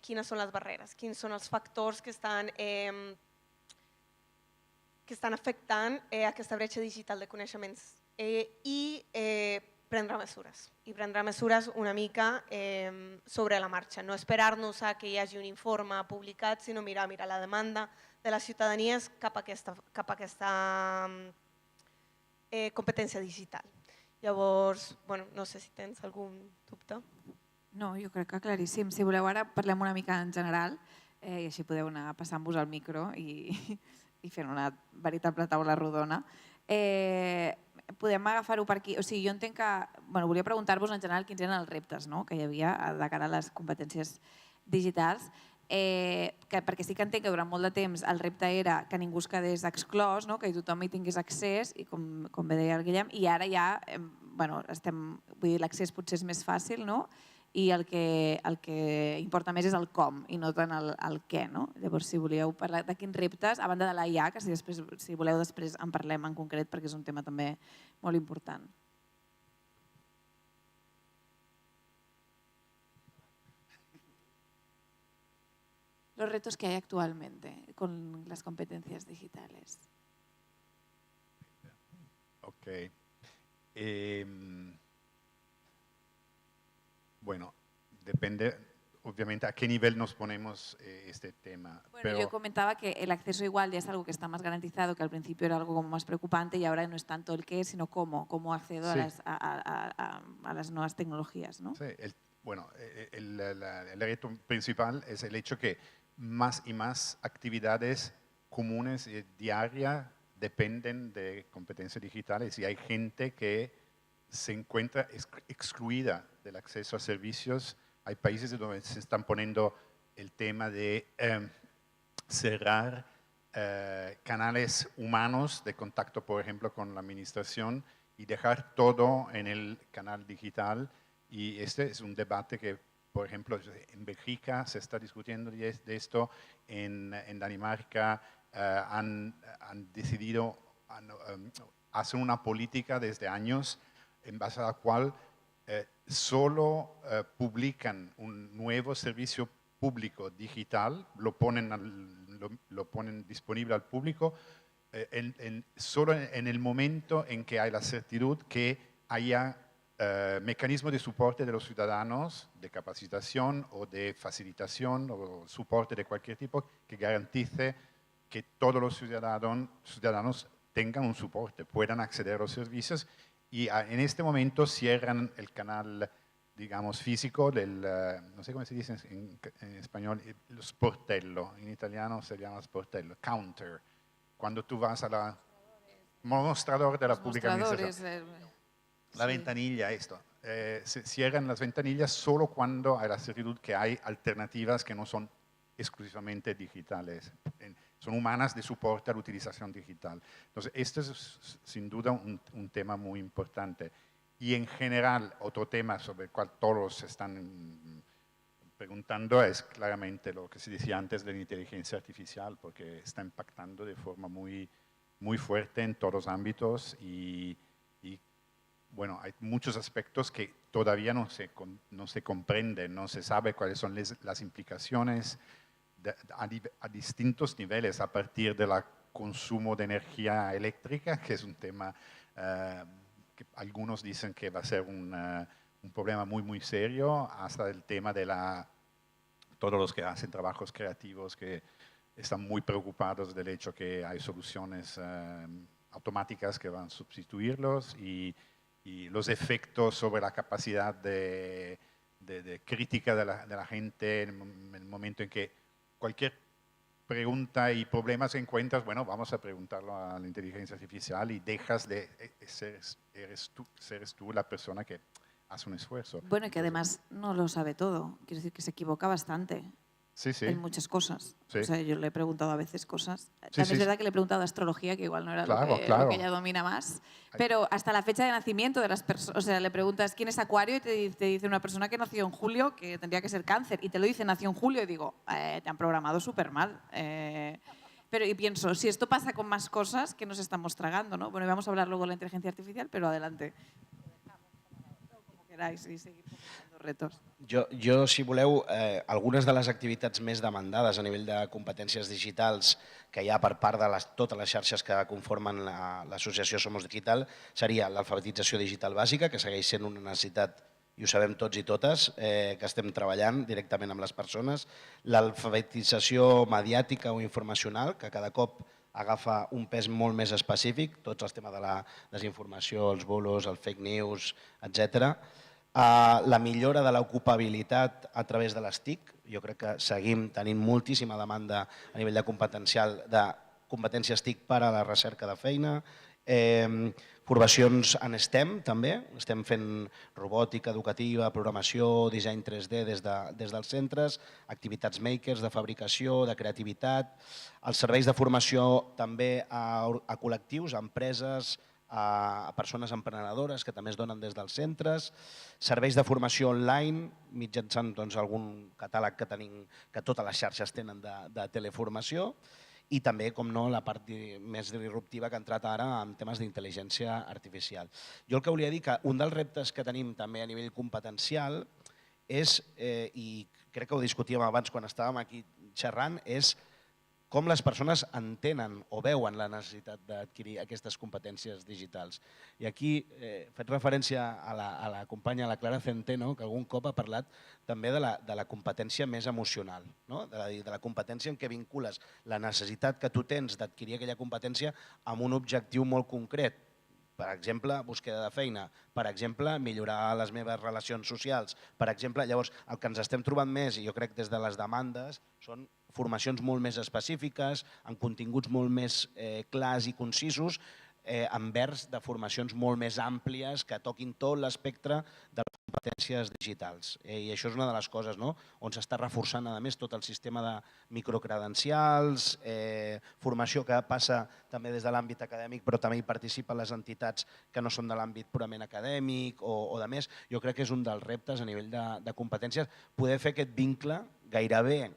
quines són les barreres, quins són els factors que estan afectant aquesta bretxa digital de coneixements i prendre mesures una mica sobre la marxa, no esperar-nos a que hi hagi un informe publicat, sinó mirar la demanda de la ciutadania és cap a aquesta competència digital. Llavors, no sé si tens algun dubte. No, jo crec que claríssim. Si voleu ara parlem una mica en general i així podeu anar passant-vos el micro i fent una veritable taula rodona. Podem agafar-ho per aquí. O sigui, jo entenc que... Volia preguntar-vos en general quins eren els reptes que hi havia de cara a les competències digitals, perquè sí que entenc que durant molt de temps el repte era que ningú es quedés exclòs, que tothom hi tingués accés, i com bé deia el Guillem, i ara ja l'accés potser és més fàcil, i el que importa més és el com i no tant el què. Llavors, si volíeu parlar de quins reptes, a banda de la IA, que si voleu després en parlem en concret perquè és un tema també molt important. Los retos que hay actualmente con las competencias digitales. Ok. Bueno, depende, obviamente a qué nivel nos ponemos este tema. Bueno, Pero, yo comentaba que el acceso igual ya es algo que está más garantizado, que al principio era algo como más preocupante y ahora no es tanto el qué, sino cómo accedo Sí. a las nuevas tecnologías, ¿no? sí, bueno, el reto principal es el hecho que más y más actividades comunes y diarias dependen de competencias digitales y hay gente que se encuentra excluida del acceso a servicios. Hay países donde se están poniendo el tema de cerrar canales humanos de contacto, por ejemplo, con la administración y dejar todo en el canal digital. Y este es un debate que, por ejemplo, en Bélgica se está discutiendo de esto, en Dinamarca han decidido hacer una política desde años en base a la cual solo publican un nuevo servicio público digital, lo ponen disponible al público solo en el momento en que hay la certidumbre que haya mecanismos de soporte de los ciudadanos, de capacitación o de facilitación o soporte de cualquier tipo que garantice que todos los ciudadanos tengan un soporte, puedan acceder a los servicios y en este momento cierran el canal, digamos, físico del, no sé cómo se dice en español, lo sportello, en italiano se llama sportello, counter, cuando tú vas a la mostrador de la pública administración. La ventanilla, esto. Se cierran las ventanillas solo cuando hay la certidumbre que hay alternativas que no son exclusivamente digitales, son humanas de soporte a la utilización digital. Entonces, este es sin duda un tema muy importante. Y en general, otro tema sobre el cual todos están preguntando es claramente lo que se decía antes de la inteligencia artificial, porque está impactando de forma muy, muy fuerte en todos los ámbitos y bueno, hay muchos aspectos que todavía no se comprenden, no se sabe cuáles son las implicaciones a distintos niveles, a partir del consumo de energía eléctrica, que es un tema que algunos dicen que va a ser un problema muy, muy serio, hasta el tema de todos los que hacen trabajos creativos que están muy preocupados del hecho que hay soluciones automáticas que van a sustituirlos y los efectos sobre la capacidad de crítica de la gente en el momento en que cualquier pregunta y problema que encuentras, bueno, vamos a preguntarlo a la inteligencia artificial y dejas de seres tú la persona que hace un esfuerzo. Bueno, y que además no lo sabe todo, quiero decir que se equivoca bastante. Sí, sí. En muchas cosas. Sí. O sea, yo le he preguntado a veces cosas. Sí, También sí, es verdad que le he preguntado de astrología, que igual no era lo que ella domina más. Pero hasta la fecha de nacimiento de las personas, o sea, le preguntas quién es Acuario y te dice una persona que nació en julio, que tendría que ser Cáncer, y te lo dice nació en julio y digo, te han programado súper mal. Pero y pienso, si esto pasa con más cosas, que nos estamos tragando, ¿no? Bueno, y vamos a hablar luego de la inteligencia artificial, pero adelante. Como queráis y seguir comentando retos. Jo, si voleu, algunes de les activitats més demandades a nivell de competències digitals que hi ha per part de totes les xarxes que conformen l'associació Somos Digital seria l'alfabetització digital bàsica, que segueix sent una necessitat, i ho sabem tots i totes, que estem treballant directament amb les persones, l'alfabetització mediàtica o informacional, que cada cop agafa un pes molt més específic, tots els temes de la desinformació, els bulos, el fake news, etc. La millora de l'ocupabilitat a través de les TIC. Jo crec que seguim tenint moltíssima demanda a nivell de competències TIC per a la recerca de feina. Formacions en STEM també, estem fent robòtica educativa, programació, disseny 3D des dels centres, activitats makers de fabricació, de creativitat, els serveis de formació també a col·lectius, a empreses, a persones emprenedores que també es donen des dels centres, serveis de formació online mitjançant algun catàleg que tenim, que totes les xarxes tenen de teleformació, i també, com no, la part més disruptiva que ha entrat ara en temes d'intel·ligència artificial. Jo el que volia dir que un dels reptes que tenim també a nivell competencial és, i crec que ho discutíem abans quan estàvem aquí xerrant, és com les persones entenen o veuen la necessitat d'adquirir aquestes competències digitals. I aquí faig referència a la companya, la Clara Centeno, que algun cop ha parlat també de la competència més emocional, no? de la competència en què vincules la necessitat que tu tens d'adquirir aquella competència amb un objectiu molt concret. Per exemple, búsqueda de feina, per exemple, millorar les meves relacions socials, per exemple, llavors el que ens estem trobant més, i jo crec des de les demandes, són formacions molt més específiques, amb continguts molt més clars i concisos, envers de formacions molt més àmplies que toquin tot l'espectre de les competències digitals. I això és una de les coses on s'està reforçant a més tot el sistema de microcredencials, formació que passa també des de l'àmbit acadèmic, però també hi participen les entitats que no són de l'àmbit purament acadèmic o de més. Jo crec que és un dels reptes a nivell de competències poder fer aquest vincle gairebé,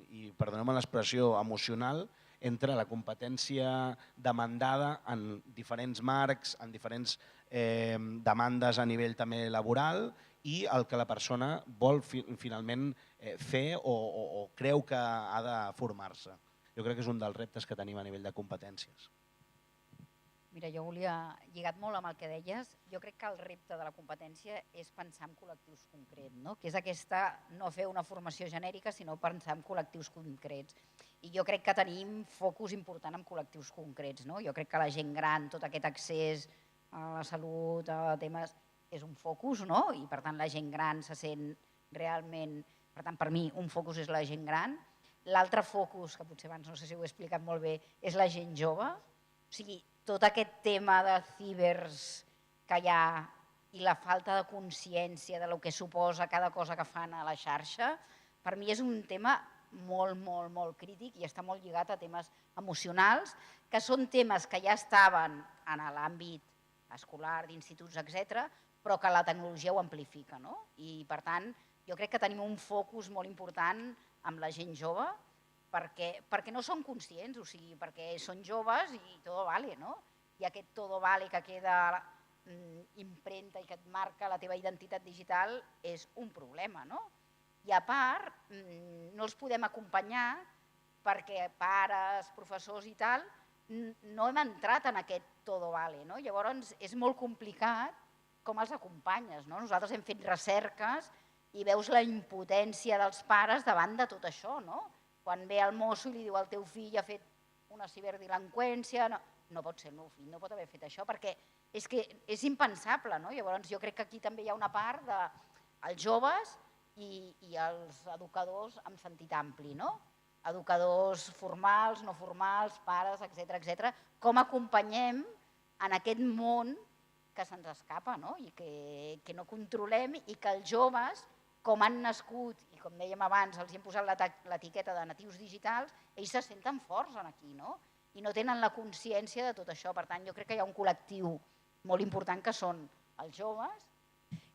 i perdoneu-me l'expressió, emocional, entre la competència demandada en diferents marcs, en diferents demandes a nivell també laboral i el que la persona vol finalment fer o creu que ha de formar-se. Jo crec que és un dels reptes que tenim a nivell de competències. Mira, jo volia, lligat molt amb el que deies, jo crec que el repte de la competència és pensar en col·lectius concrets, que és aquesta, no fer una formació genèrica, sinó pensar en col·lectius concrets. I jo crec que tenim focus important en col·lectius concrets. Jo crec que la gent gran, tot aquest accés a la salut, a temes, és un focus, i per tant la gent gran se sent realment... Per tant, per mi, un focus és la gent gran. L'altre focus, que potser abans no sé si ho he explicat molt bé, és la gent jove. O sigui, tot aquest tema de cibers que hi ha i la falta de consciència de lo que suposa cada cosa que fan a la xarxa, per mi és un tema molt, molt, molt crític i està molt lligat a temes emocionals, que són temes que ja estaven en l'àmbit escolar, d'instituts, etc., però que la tecnologia ho amplifica. I, per tant, jo crec que tenim un focus molt important amb la gent jove, perquè no són conscients, o sigui, perquè són joves i todo vale, I aquest todo vale que queda impremta i que et marca la teva identitat digital és un problema, I a part, no els podem acompanyar perquè pares, professors i tal, no hem entrat en aquest todo vale. Llavors és molt complicat com els acompanyes. Nosaltres hem fet recerques i veus la impotència dels pares davant de tot això. Quan ve el mosso i li diu al teu fill ha fet una ciberdelinqüència, no pot ser el meu fill, no pot haver fet això, perquè és que és impensable. Llavors jo crec que aquí també hi ha una part dels joves i els educadors en sentit ampli, educadors formals, no formals, pares, etc. Com acompanyem en aquest món que se'ns escapa i que no controlem i que els joves, com han nascut i com dèiem abans, els hem posat l'etiqueta de natius digitals, ells se senten forts aquí i no tenen la consciència de tot això. Per tant, jo crec que hi ha un col·lectiu molt important que són els joves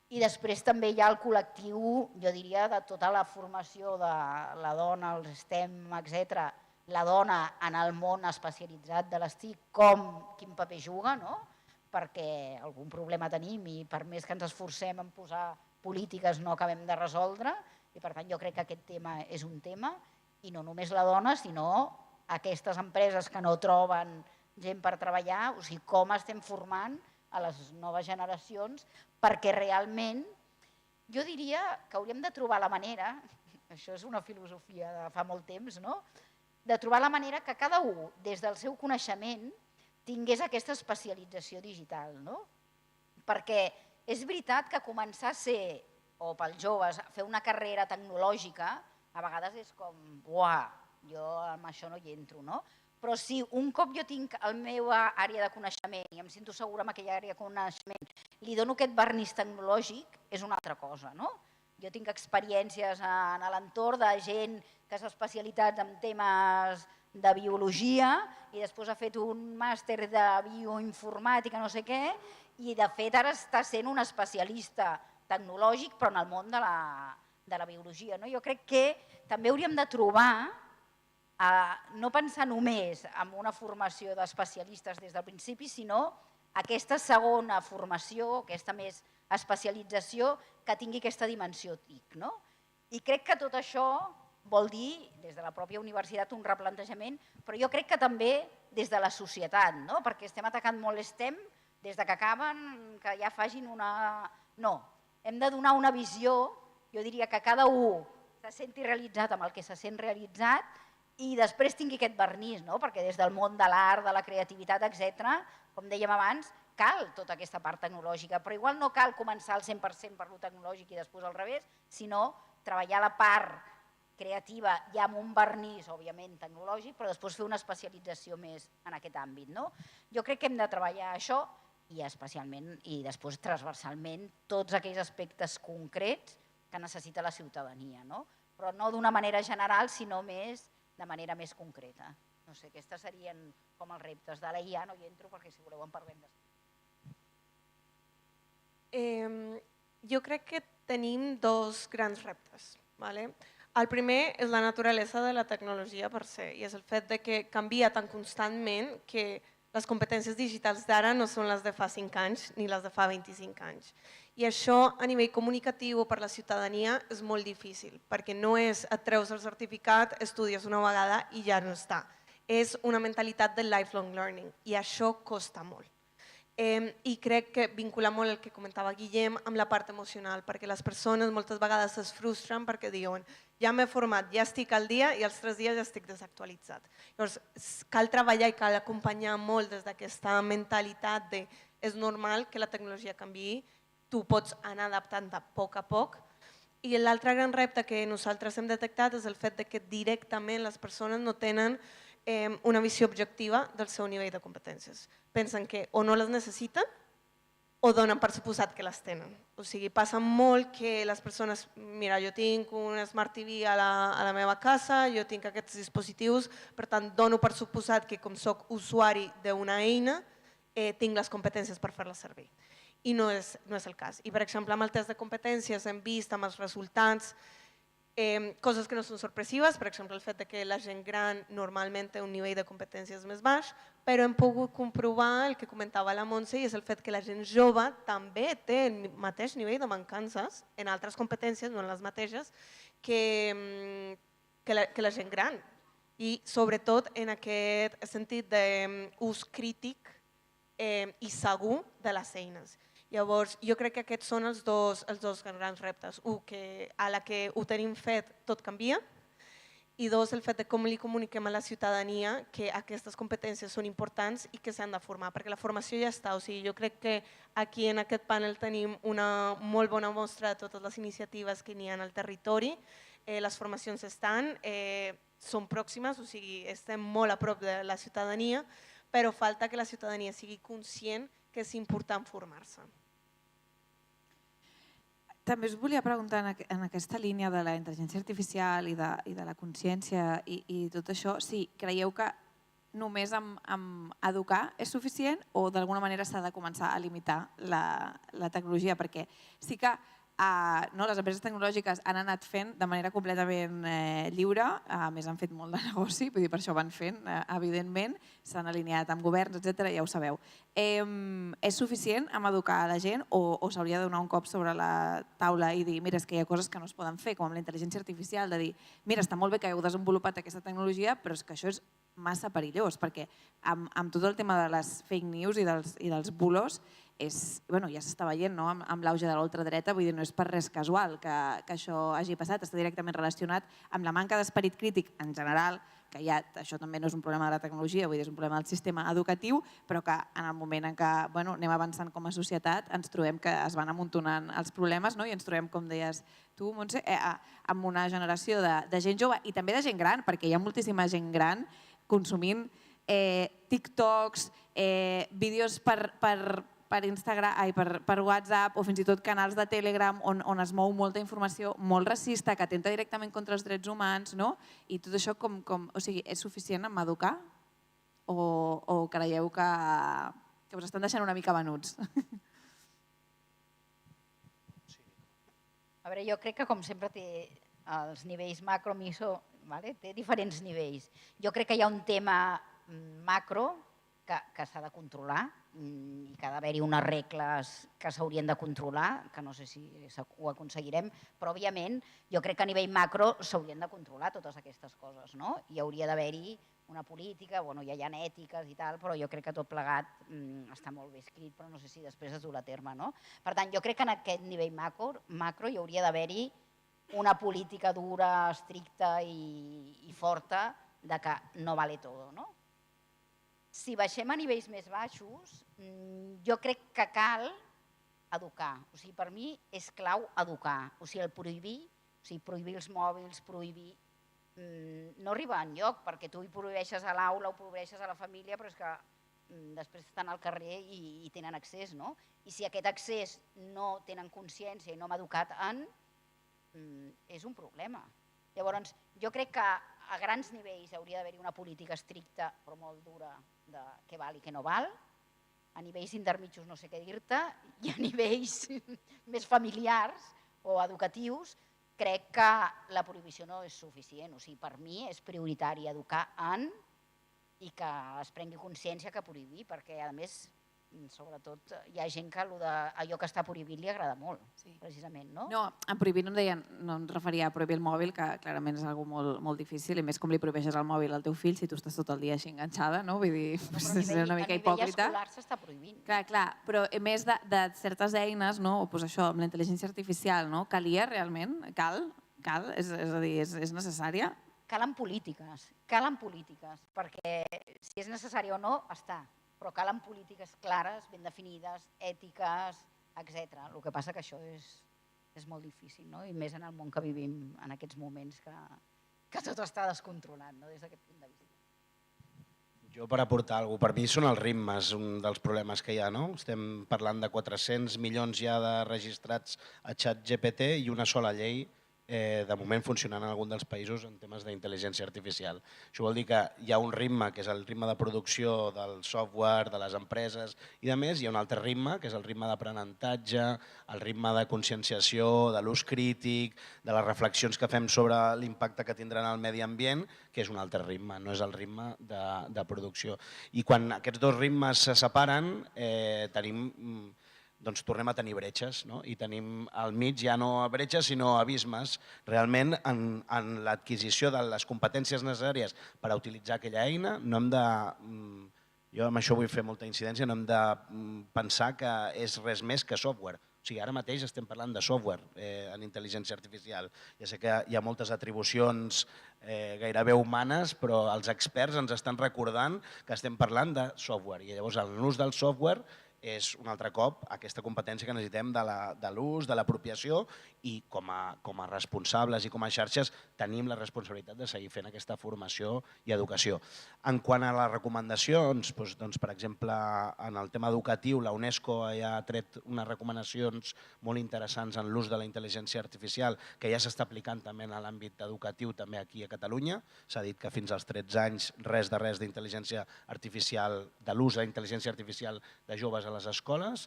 i després també hi ha el col·lectiu, jo diria, de tota la formació de la dona, els STEM, etc., la dona en el món especialitzat de les TIC, quin paper juga, perquè algun problema tenim i per més que ens esforcem en posar polítiques no acabem de resoldre i per tant jo crec que aquest tema és un tema i no només la dona sinó aquestes empreses que no troben gent per treballar, o sigui, com estem formant a les noves generacions perquè realment jo diria que hauríem de trobar la manera, això és una filosofia de fa molt temps, de trobar la manera que cada un des del seu coneixement tingués aquesta especialització digital. Perquè és veritat que començar a ser, o pels joves, fer una carrera tecnològica, a vegades és com, uah, jo amb això no hi entro, però si un cop jo tinc la meva àrea de coneixement i em sento segura en aquella àrea de coneixement, li dono aquest vernís tecnològic, és una altra cosa. Jo tinc experiències en l'entorn de gent que s'ha especialitzat en temes de biologia i després ha fet un màster de bioinformàtica, no sé què, i de fet ara està sent un especialista tecnològic però en el món de la biologia. Jo crec que també hauríem de trobar, no pensar només en una formació d'especialistes des del principi, sinó aquesta segona formació, aquesta més especialització que tingui aquesta dimensió TIC. I crec que tot això vol dir, des de la pròpia universitat, un replantejament, però jo crec que també des de la societat, no? Perquè estem atacant molt STEM des de que acaben, que ja facin una... No, hem de donar una visió, jo diria que cada un se senti realitzat amb el que se sent realitzat i després tingui aquest vernís, no? Perquè des del món de l'art, de la creativitat, etc., com dèiem abans, cal tota aquesta part tecnològica, però igual no cal començar al 100% per lo tecnològic i després al revés, sinó treballar la part creativa ja amb un vernís, òbviament, tecnològic, però després fer una especialització més en aquest àmbit. Jo crec que hem de treballar això i especialment i després transversalment tots aquells aspectes concrets que necessita la ciutadania, però no d'una manera general, sinó de manera més concreta. No sé, aquests serien com els reptes. De la IA no hi entro perquè si voleu en parlem després. Jo crec que tenim dos grans reptes. El primer és la naturalesa de la tecnologia per se i és el fet que canvia tan constantment que les competències digitals d'ara no són les de fa 5 anys ni les de fa 25 anys. I això a nivell comunicatiu per a la ciutadania és molt difícil perquè no és et treus el certificat, estudies una vegada i ja no està. És una mentalitat del lifelong learning i això costa molt. I crec que vincula molt el que comentava Guillem amb la part emocional, perquè les persones moltes vegades es frustren perquè diuen ja m'he format, ja estic al dia i els 3 dies ja estic desactualitzat. Llavors, cal treballar i cal acompanyar molt des d'aquesta mentalitat de és normal que la tecnologia canviï, tu pots anar adaptant-te a poc, i l'altre gran repte que nosaltres hem detectat és el fet que directament les persones no tenen una visió objectiva del seu nivell de competències. Pensen que o no les necessiten o donen per suposat que les tenen. O sigui, passa molt que les persones, mira, jo tinc un Smart TV a la meva casa, jo tinc aquests dispositius, per tant, dono per suposat que com soc usuari d'una eina, tinc les competències per fer-la servir. I no és el cas. I, per exemple, amb el test de competències hem vist amb els resultats coses que no són sorpresives, per exemple, el fet que la gent gran normalment té un nivell de competències més baix, però hem pogut comprovar el que comentava la Montse i és el fet que la gent jove també té el mateix nivell de mancances en altres competències, no en les mateixes, que la gent gran. I sobretot en aquest sentit d'ús crític i segur de les eines. Llavors, jo crec que aquests són els dos grans reptes. Un, que a la que ho tenim fet tot canvia, i dos, el fet de com li comuniquem a la ciutadania que aquestes competències són importants i que s'han de formar, perquè la formació ja està. O sigui, jo crec que aquí en aquest panel tenim una molt bona mostra de totes les iniciatives que n'hi ha al territori. Les formacions estan, són pròximes, o sigui, estem molt a prop de la ciutadania, però falta que la ciutadania sigui conscient que és important formar-se. També us volia preguntar en aquesta línia de la intel·ligència artificial i de la consciència i tot això, si creieu que només amb educar és suficient o d'alguna manera s'ha de començar a limitar la tecnologia, perquè sí que les empreses tecnològiques han anat fent de manera completament lliure, a més han fet molt de negoci, vull dir, per això van fent, evidentment, s'han alineat amb governs, etc., ja ho sabeu. És suficient amb educar la gent o s'hauria de donar un cop sobre la taula i dir, mira, és que hi ha coses que no es poden fer, com amb la intel·ligència artificial, de dir, mira, està molt bé que heu desenvolupat aquesta tecnologia, però és que això és massa perillós, perquè amb tot el tema de les fake news i dels bulos, ja s'està veient amb l'auge de l'ultradreta, vull dir, no és per res casual que això hagi passat, està directament relacionat amb la manca d'esperit crític en general, que això també no és un problema de la tecnologia, vull dir, és un problema del sistema educatiu, però que en el moment en què anem avançant com a societat ens trobem que es van amuntonant els problemes i ens trobem, com deies tu, Montse, amb una generació de gent jove i també de gent gran, perquè hi ha moltíssima gent gran consumint TikToks, vídeos per Instagram, per WhatsApp o fins i tot canals de Telegram on es mou molta informació molt racista que atenta directament contra els drets humans, i tot això és suficient amb educar o creieu que us estan deixant una mica venuts? A veure, jo crec que com sempre té els nivells macro, miso, té diferents nivells. Jo crec que hi ha un tema macro que s'ha de controlar, i que ha d'haver-hi unes regles que s'haurien de controlar, que no sé si ho aconseguirem, però òbviament jo crec que a nivell macro s'haurien de controlar totes aquestes coses, no? Hi hauria d'haver-hi una política, bueno, ja hi ha ètiques i tal, però jo crec que tot plegat està molt bé escrit, però no sé si després es durà a terme, no? Per tant, jo crec que en aquest nivell macro hi hauria d'haver-hi una política dura, estricta i forta de que no vale todo, no? Si baixem a nivells més baixos, jo crec que cal educar. O sigui, per mi és clau educar. O sigui, el prohibir els mòbils, prohibir... No arriba enlloc, perquè tu hi prohibeixes a l'aula, ho prohibeixes a la família, però és que després estan al carrer i tenen accés, no? I si aquest accés no tenen consciència i no hem educat en, és un problema. Llavors, jo crec que a grans nivells hauria d'haver-hi una política estricta, però molt dura, de què val i què no val. A nivells intermitjos no sé què dir-te, i a nivells més familiars o educatius, crec que la prohibició no és suficient. O sigui, per mi és prioritari educar en i que es prengui consciència que prohibir, perquè a més, sobretot, hi ha gent que allò que està prohibit li agrada molt, precisament, no? No, en prohibir no em referia a prohibir el mòbil, que clarament és una cosa molt difícil, i més com li prohibeixes el mòbil al teu fill si tu estàs tot el dia així enganxada, no? Vull dir, és una mica hipòcrita. A nivell escolar s'està prohibint. Clar, però a més de certes eines, doncs això, amb la intel·ligència artificial, calia realment? Cal? És a dir, és necessària? Calen polítiques, perquè si és necessari o no, està. Però calen polítiques clares, ben definides, ètiques, etc. El que passa que això és molt difícil, no? I més en el món que vivim en aquests moments que tot està descontrolat, no? Des d'aquest punt de vista. Jo per aportar alguna cosa, per mi són els ritmes un dels problemes que hi ha, no? Estem parlant de 400 milions ja de registrats a ChatGPT i una sola llei de moment funcionant en algun dels països en temes d'intel·ligència artificial. Això vol dir que hi ha un ritme, que és el ritme de producció del software, de les empreses i de més, hi ha un altre ritme, que és el ritme d'aprenentatge, el ritme de conscienciació, de l'ús crític, de les reflexions que fem sobre l'impacte que tindran al medi ambient, que és un altre ritme, no és el ritme de producció. I quan aquests dos ritmes se separen, doncs tornem a tenir bretxes, no? I tenim al mig ja no bretxes sinó abismes realment en l'adquisició de les competències necessàries per a utilitzar aquella eina. No hem de, jo amb això vull fer molta incidència, no hem de pensar que és res més que software. O sigui, ara mateix estem parlant de software en intel·ligència artificial. Ja sé que hi ha moltes atribucions gairebé humanes, però els experts ens estan recordant que estem parlant de software. I llavors l'ús del software és un altre cop aquesta competència que necessitem de l'ús, de l'apropiació, i com a responsables i com a xarxes tenim la responsabilitat de seguir fent aquesta formació i educació. En quant a les recomanacions, doncs, per exemple, en el tema educatiu, la UNESCO ja ha tret unes recomanacions molt interessants en l'ús de la intel·ligència artificial que ja s'està aplicant també en l'àmbit educatiu també aquí a Catalunya. S'ha dit que fins als 13 anys res d'intel·ligència artificial, de l'ús de la intel·ligència artificial de joves a les escoles,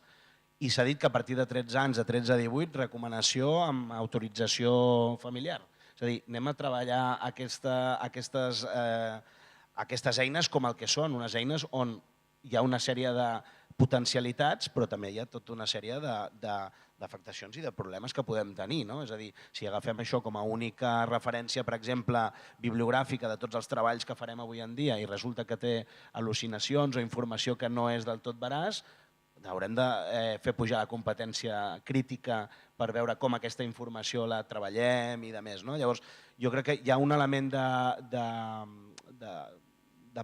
i s'ha dit que a partir de 13 anys, de 13 a 18, recomanació amb autorització familiar. És a dir, anem a treballar aquestes eines com el que són, unes eines on hi ha una sèrie de potencialitats, però també hi ha tota una sèrie d'afectacions i de problemes que podem tenir. És a dir, si agafem això com a única referència, per exemple, bibliogràfica de tots els treballs que farem avui en dia i resulta que té al·lucinacions o informació que no és del tot veraç, haurem de fer pujar la competència crítica per veure com aquesta informació la treballem i de més. Llavors, jo crec que hi ha un element de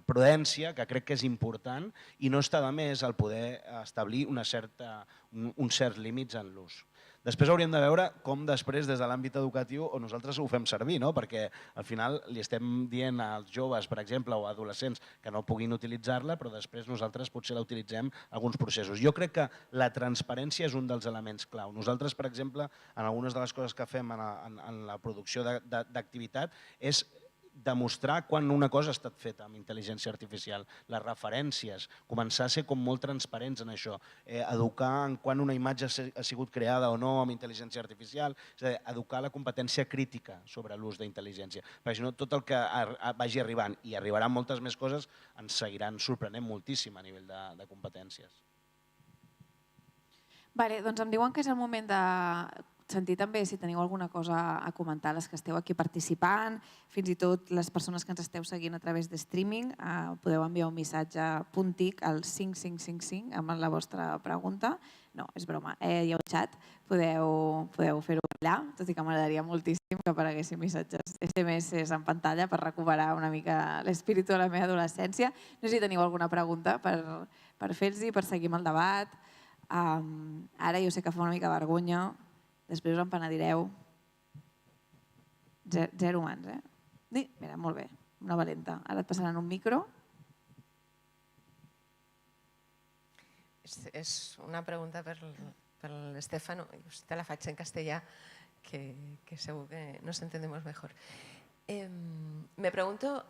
prudència que crec que és important i no està de més el poder establir uns certs límits en l'ús. Després hauríem de veure com després des de l'àmbit educatiu o nosaltres ho fem servir, perquè al final li estem dient als joves, per exemple, o adolescents que no puguin utilitzar-la, però després nosaltres potser la utilitzem en alguns processos. Jo crec que la transparència és un dels elements clau. Nosaltres, per exemple, en algunes de les coses que fem en la producció d'activitat és demostrar quan una cosa ha estat feta amb intel·ligència artificial, les referències, començar a ser com molt transparents en això, educar en quan una imatge ha sigut creada o no amb intel·ligència artificial, és a dir, educar la competència crítica sobre l'ús d'intel·ligència, perquè si no tot el que vagi arribant, i arribaran moltes més coses, ens seguiran sorprenent moltíssim a nivell de competències. Vale, doncs em diuen que és el moment de sentir també si teniu alguna cosa a comentar, les que esteu aquí participant, fins i tot les persones que ens esteu seguint a través de streaming, podeu enviar un missatge puntic al 5555 amb la vostra pregunta. No, és broma, hi ha un xat, podeu fer-ho allà, tot i que m'agradaria moltíssim que apareguessin missatges SMS en pantalla per recuperar una mica l'espíritu de la meva adolescència. No sé si teniu alguna pregunta per fer-los, per seguir amb el debat. Ara jo sé que fa una mica vergonya, després us en penedireu. Zero mans, Mira, molt bé, una valenta. Ara et passaran un micro. És una pregunta per l'Estefano, te la faig en castellà, que segur que nos entendemos mejor. Me pregunto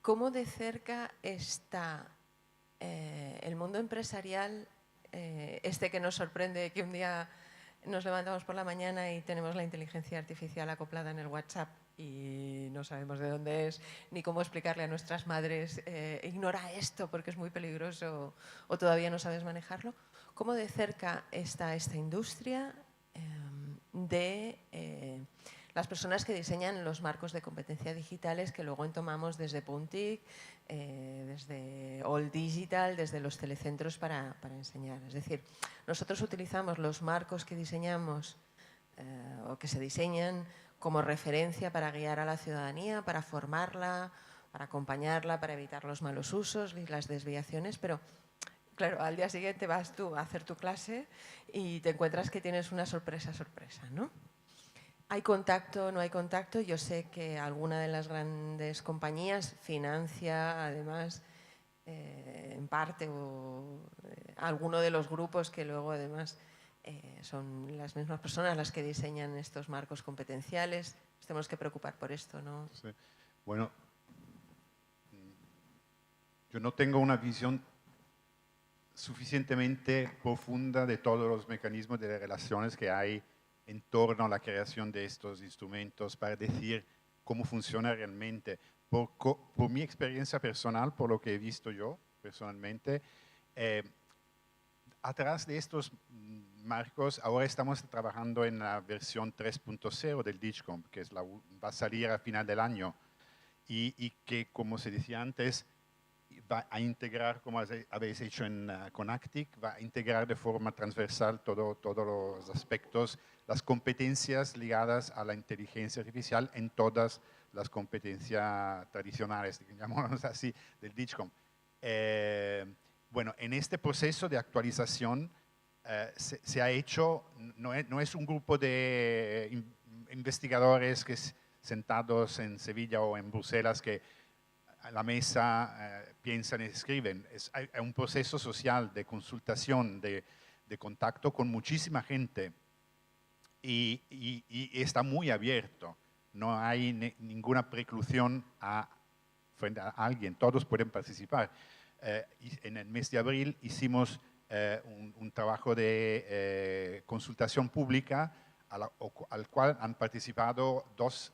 cómo de cerca está el mundo empresarial, que nos sorprende, que un día nos levantamos por la mañana y tenemos la inteligencia artificial acoplada en el WhatsApp y no sabemos de dónde es, ni cómo explicarle a nuestras madres, ignora esto porque es muy peligroso o todavía no sabes manejarlo. ¿Cómo de cerca está esta industria de las personas que diseñan los marcos de competencia digitales que luego entomamos desde Puntic, desde All Digital, desde los telecentros para enseñar? Es decir, nosotros utilizamos los marcos que diseñamos o que se diseñan como referencia para guiar a la ciudadanía, para formarla, para acompañarla, para evitar los malos usos y las desviaciones, pero claro, al día siguiente vas tú a hacer tu clase y te encuentras que tienes una sorpresa, ¿no? ¿Hay contacto, no hay contacto? Yo sé que alguna de las grandes compañías financia, además, en parte, alguno de los grupos que luego, además, son las mismas personas las que diseñan estos marcos competenciales. Nos tenemos que preocupar por esto, ¿no? Sí. Bueno, yo no tengo una visión suficientemente profunda de todos los mecanismos de relaciones que hay en torno a la creación de estos instrumentos para decir cómo funciona realmente. Por mi experiencia personal, por lo que he visto yo personalmente, atrás de estos marcos, ahora estamos trabajando en la versión 3.0 del DIGCOMP, que va a salir a final del año y que, como se decía antes, va a integrar, como habéis hecho en Conactic, va a integrar de forma transversal todos los aspectos, las competencias ligadas a la inteligencia artificial en todas las competencias tradicionales, llamémoslas así, del DIGCOMP. Bueno, en este proceso de actualización se ha hecho, no es un grupo de investigadores sentados en Sevilla o en Bruselas que a la mesa piensan y escriben. Hay un proceso social de consultación, de contacto con muchísima gente y está muy abierto. No hay ninguna preclusión frente a alguien, todos pueden participar. En el mes de abril hicimos un trabajo de consultación pública al cual han participado dos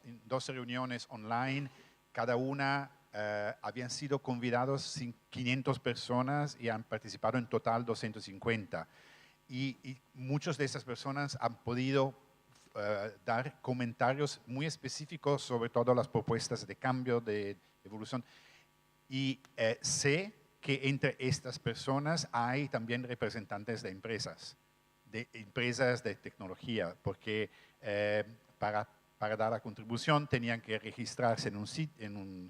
reuniones online, cada una habían sido convidados 500 personas y han participado en total 250. Y muchas de esas personas han podido dar comentarios muy específicos sobre todas las propuestas de cambio, de evolución. Y sé que entre estas personas hay también representantes de empresas de tecnología, porque para dar la contribución tenían que registrarse en un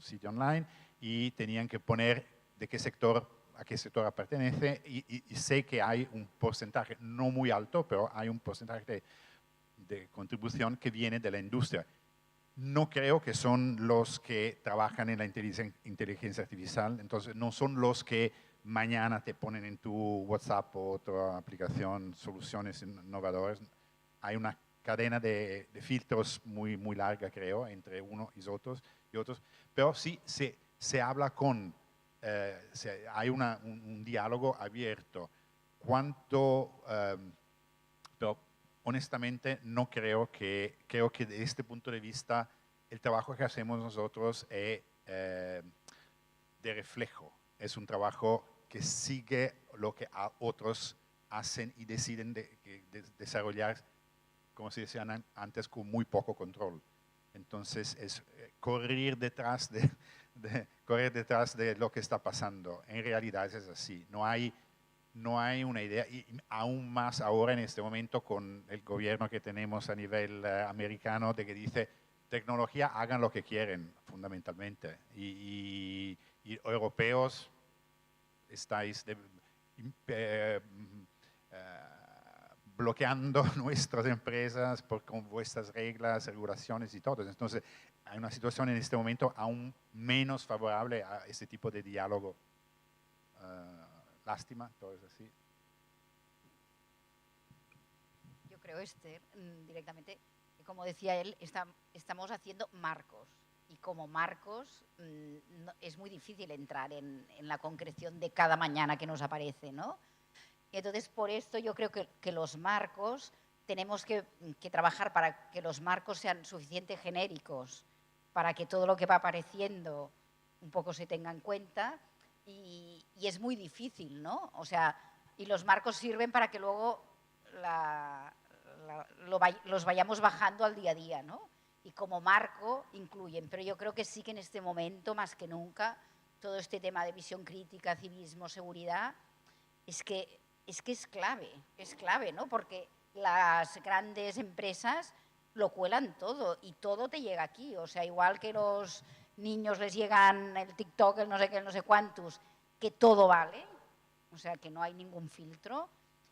sitio online y tenían que poner a qué sector pertenece y sé que hay un porcentaje, no muy alto, pero hay un porcentaje de contribución que viene de la industria. No creo que son los que trabajan en la inteligencia artificial, entonces no son los que mañana te ponen en tu WhatsApp o otra aplicación soluciones innovadoras. Hay una cadena de filtros muy larga, creo, entre uno y otros, pero sí se habla hay un diálogo abierto. Pero honestamente no creo que de este punto de vista el trabajo que hacemos nosotros es de reflejo, es un trabajo que sigue lo que a otros hacen y deciden desarrollar, como se decía antes, con muy poco control. Entonces es correr detrás de lo que está pasando. En realidad es así. No hay una idea, y aún más ahora en este momento con el gobierno que tenemos a nivel americano, de que dice, tecnología, hagan lo que quieren, fundamentalmente. Y europeos estáis bloqueando nuestras empresas con vuestras reglas, regulaciones y todo. Entonces, hay una situación en este momento aún menos favorable a este tipo de diálogo. Lástima, todo es así. Yo creo, Esther, directamente, que como decía él, estamos haciendo marcos. Y como marcos es muy difícil entrar en la concreción de cada mañana que nos aparece, ¿no? Y entonces, por esto yo creo que los marcos, tenemos que trabajar para que los marcos sean suficientemente genéricos, para que todo lo que va apareciendo un poco se tenga en cuenta, y es muy difícil, ¿no? O sea, y los marcos sirven para que luego los vayamos bajando al día a día, ¿no? Y como marco incluyen, pero yo creo que sí que en este momento, más que nunca, todo este tema de visión crítica, civismo, seguridad, es que es clave, ¿no? Porque las grandes empresas lo cuelan todo y todo te llega aquí. O sea, igual que los niños les llegan el TikTok, el no sé qué, el no sé cuántos, que todo vale, o sea, que no hay ningún filtro.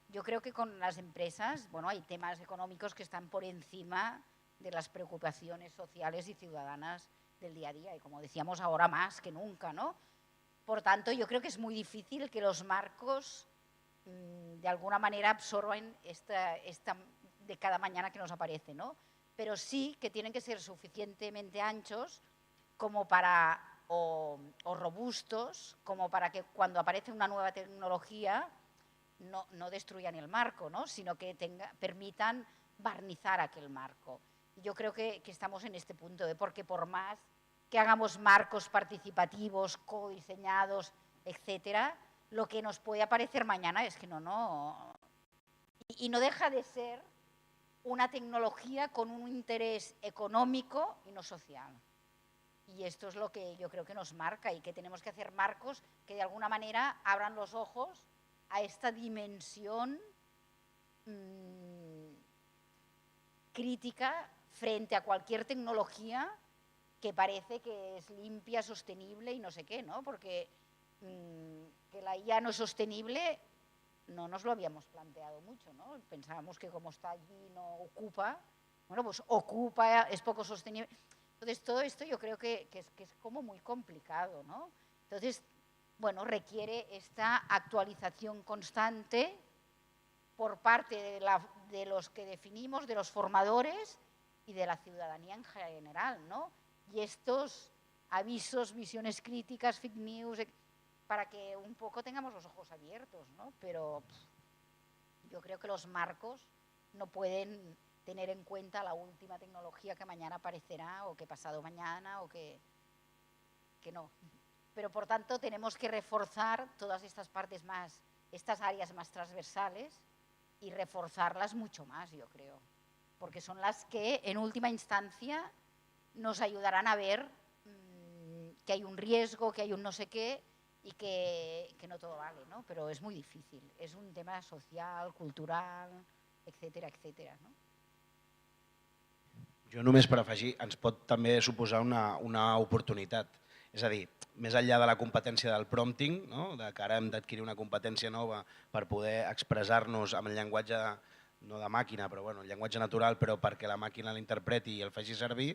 Yo creo que con las empresas, bueno, hay temas económicos que están por encima de las preocupaciones sociales y ciudadanas del día a día, y como decíamos, ahora más que nunca, ¿no? Por tanto, yo creo que es muy difícil que los marcos de alguna manera absorban esta de cada mañana que nos aparece, ¿no? Pero sí que tienen que ser suficientemente anchos como para, o robustos, como para que cuando aparece una nueva tecnología no destruyan el marco, ¿no? Sino que permitan barnizar aquel marco. Y yo creo que estamos en este punto, porque por más que hagamos marcos participativos, codiseñados, etcétera, lo que nos puede aparecer mañana es que no. Y no deja de ser una tecnología con un interés económico y no social. Y esto es lo que yo creo que nos marca, y que tenemos que hacer marcos que de alguna manera abran los ojos a esta dimensión crítica frente a cualquier tecnología que parece que es limpia, sostenible y no sé qué, ¿no? Porque que la IA no es sostenible no nos lo habíamos planteado mucho, ¿no? Pensábamos que como está allí no ocupa, bueno, pues ocupa, es poco sostenible. Entonces, todo esto yo creo que es como muy complicado, ¿no? Entonces, bueno, requiere esta actualización constante por parte de los que definimos, de los formadores y de la ciudadanía en general, ¿no? Y estos avisos, visiones críticas, fake news, para que un poco tengamos los ojos abiertos, ¿no? Pero yo creo que los marcos no pueden tener en cuenta la última tecnología que mañana aparecerá, o que pasado mañana, o que no. Pero por tanto tenemos que reforzar todas estas partes más, estas áreas más transversales, y reforzarlas mucho más, yo creo, porque son las que en última instancia nos ayudarán a ver que hay un riesgo, que hay un no sé qué, y que no todo vale, ¿no? Pero es muy difícil, es un tema social, cultural, etcètera, etcètera, no? Jo només per afegir, ens pot també suposar una oportunitat. És a dir, més enllà de la competència del prompting, no? De que ara hem d'adquirir una competència nova per poder expressar-nos amb el llenguatge, no de màquina, però bueno, el llenguatge natural, però perquè la màquina l'interpreti i el faci servir,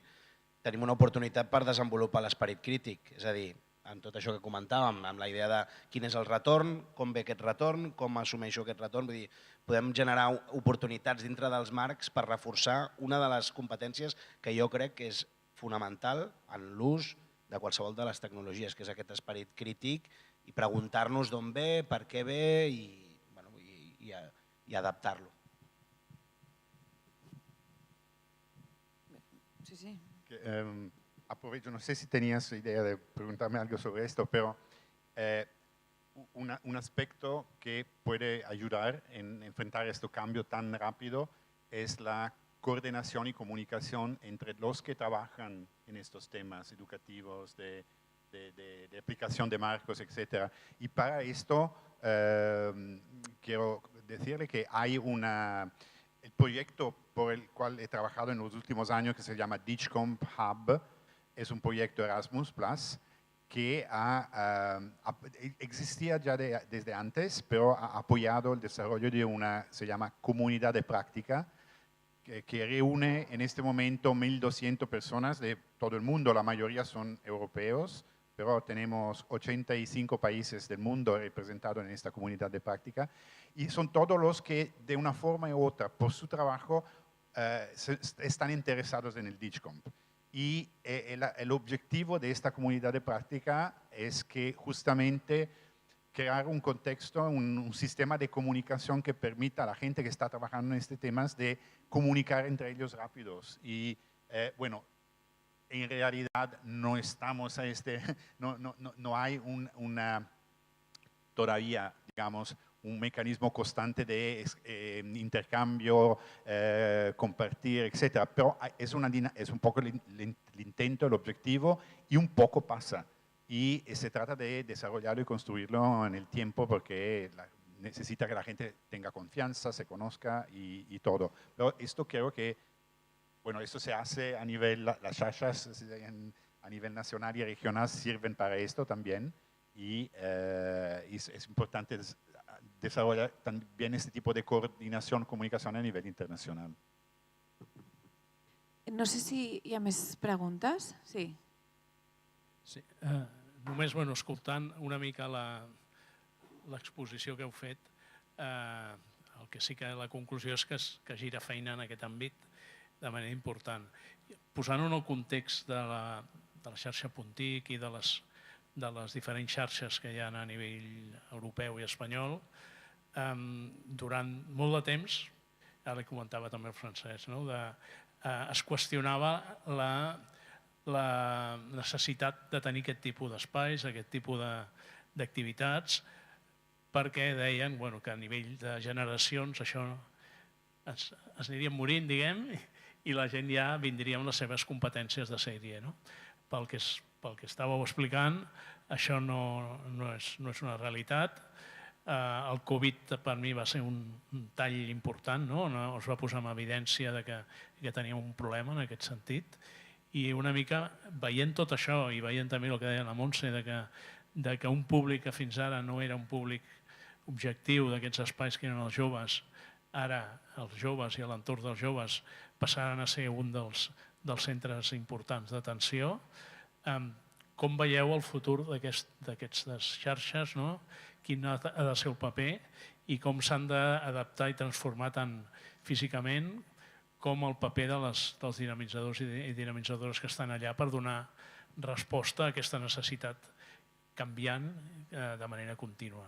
tenim una oportunitat per desenvolupar l'esperit crític. És a dir, amb tot això que comentàvem, amb la idea de quin és el retorn, com ve aquest retorn, com assumeixo aquest retorn, vull dir, podem generar oportunitats dintre dels marcs per reforçar una de les competències que jo crec que és fonamental en l'ús de qualsevol de les tecnologies, que és aquest esperit crític, i preguntar-nos d'on ve, per què ve i adaptar-lo. Sí, sí. Aprovecho, no sé si tenías idea de preguntarme algo sobre esto, pero un aspecto que puede ayudar en enfrentar este cambio tan rápido es la coordinación y comunicación entre los que trabajan en estos temas educativos, de aplicación de marcos, etc. Y para esto quiero decirle que hay el proyecto por el cual he trabajado en los últimos años que se llama DigComp Hub, es un proyecto Erasmus+, que existía ya desde antes, pero ha apoyado el desarrollo de se llama comunidad de práctica, que reúne en este momento 1.200 personas de todo el mundo, la mayoría son europeos, pero tenemos 85 países del mundo representados en esta comunidad de práctica, y son todos los que de una forma u otra, por su trabajo, están interesados en el DigComp. Y el objetivo de esta comunidad de práctica es que justamente crear un contexto, un sistema de comunicación que permita a la gente que está trabajando en este tema de comunicar entre ellos rápidos. Y bueno, en realidad no estamos a no hay todavía, digamos, un mecanismo constante de intercambio, compartir, etc. Pero es un poco el intento, el objetivo, y un poco pasa. Y se trata de desarrollarlo y construirlo en el tiempo porque necesita que la gente tenga confianza, se conozca y todo. Pero esto creo que, bueno, esto se hace a nivel, las charlas a nivel nacional y regional sirven para esto también. Y es importante desarrollar también este tipo de coordinación, comunicación a nivel internacional. No sé si hi ha més preguntes. Sí. Sí, només escoltant una mica l'exposició que heu fet, el que sí que la conclusió és que gira feina en aquest àmbit de manera important. Posant-ho en el context de la xarxa Puntic i de les diferents xarxes que hi ha a nivell europeu i espanyol, durant molt de temps, ara li comentava també el Francesc, es qüestionava la necessitat de tenir aquest tipus d'espais, aquest tipus d'activitats, perquè deien que a nivell de generacions això es anirien morint, diguem, i la gent ja vindria amb les seves competències de sèrie. Pel que estàveu explicant, això no és una realitat. El Covid per mi va ser un tall important, es va posar en evidència que teníem un problema en aquest sentit, i una mica veient tot això i veient també el que deia la Montse, que un públic que fins ara no era un públic objectiu d'aquests espais que eren els joves, ara els joves i l'entorn dels joves passaran a ser un dels centres importants d'atenció. Com veieu el futur d'aquestes xarxes, quin ha de ser el paper i com s'han d'adaptar i transformar tant físicament com el paper dels dinamitzadors i dinamitzadores que estan allà per donar resposta a aquesta necessitat canviant de manera contínua.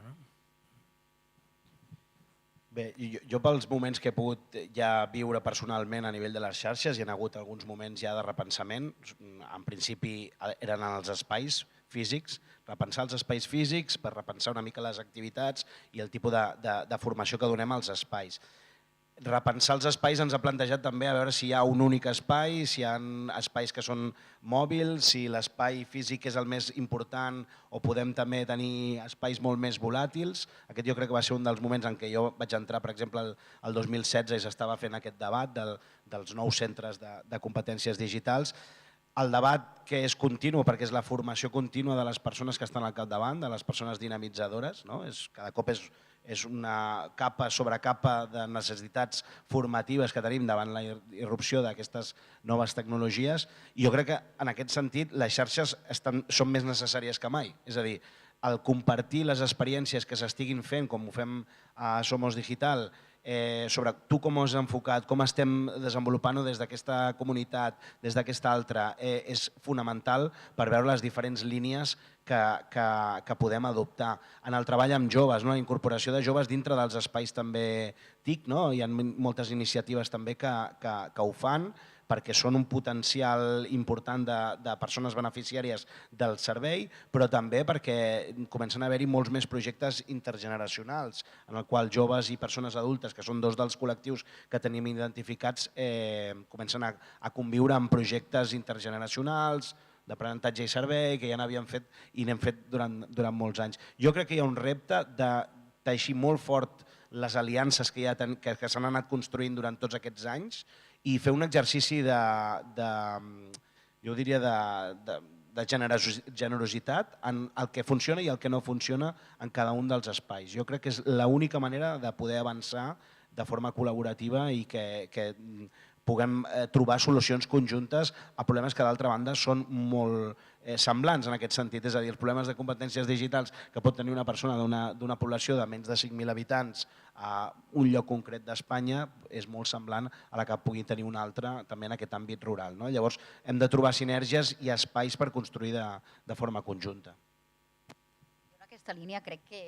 Bé, jo pels moments que he pogut ja viure personalment a nivell de les xarxes, hi ha hagut alguns moments ja de repensament. En principi eren en els espais físics, repensar els espais físics per repensar una mica les activitats i el tipus de formació que donem als espais. Repensar els espais ens ha plantejat també a veure si hi ha un únic espai, si hi ha espais que són mòbils, si l'espai físic és el més important o podem també tenir espais molt més volàtils. Aquest jo crec que va ser un dels moments en què jo vaig entrar, per exemple, el 2016 i s'estava fent aquest debat dels nous centres de competències digitals. El debat que és continu, perquè és la formació contínua de les persones que estan al capdavant, de les persones dinamitzadores. Cada cop és una capa sobre capa de necessitats formatives que tenim davant la irrupció d'aquestes noves tecnologies. I jo crec que en aquest sentit les xarxes són més necessàries que mai. És a dir, el compartir les experiències que s'estiguin fent, com ho fem a Somos Digital, sobre tu com ho has enfocat, com estem desenvolupant-ho des d'aquesta comunitat, des d'aquesta altra, és fonamental per veure les diferents línies que podem adoptar. En el treball amb joves, la incorporació de joves dintre dels espais també TIC, hi ha moltes iniciatives també que ho fan, perquè són un potencial important de persones beneficiàries del servei, però també perquè comencen a haver-hi molts més projectes intergeneracionals, en el qual joves i persones adultes, que són dos dels col·lectius que tenim identificats, comencen a conviure en projectes intergeneracionals, d'aprenentatge i servei, que ja n'havíem fet i n'hem fet durant molts anys. Jo crec que hi ha un repte de teixir molt fort les aliances que s'han anat construint durant tots aquests anys i fer un exercici jo diria, de generositat en el que funciona i el que no funciona en cada un dels espais. Jo crec que és l'única manera de poder avançar de forma col·laborativa i que puguem trobar solucions conjuntes a problemes que d'altra banda són molt semblants en aquest sentit. És a dir, els problemes de competències digitals que pot tenir una persona d'una població de menys de 5.000 habitants a un lloc concret d'Espanya és molt semblant a la que pugui tenir una altra també en aquest àmbit rural. Llavors hem de trobar sinergies i espais per construir de forma conjunta. En aquesta línia crec que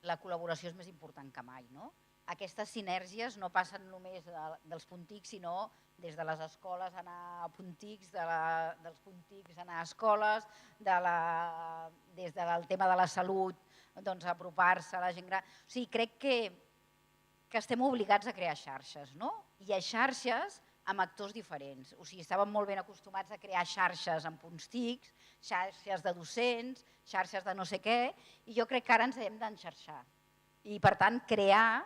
la col·laboració és més important que mai, no? Aquestes sinergies no passen només dels puntics, sinó des de les escoles anar a puntics, dels puntics anar a escoles, des del tema de la salut, apropar-se a la gent gran. O sigui, crec que estem obligats a crear xarxes, no? I hi ha xarxes amb actors diferents. O sigui, estàvem molt ben acostumats a crear xarxes amb punts tics, xarxes de docents, xarxes de no sé què, i jo crec que ara ens hem d'enxarxar. I, per tant, crear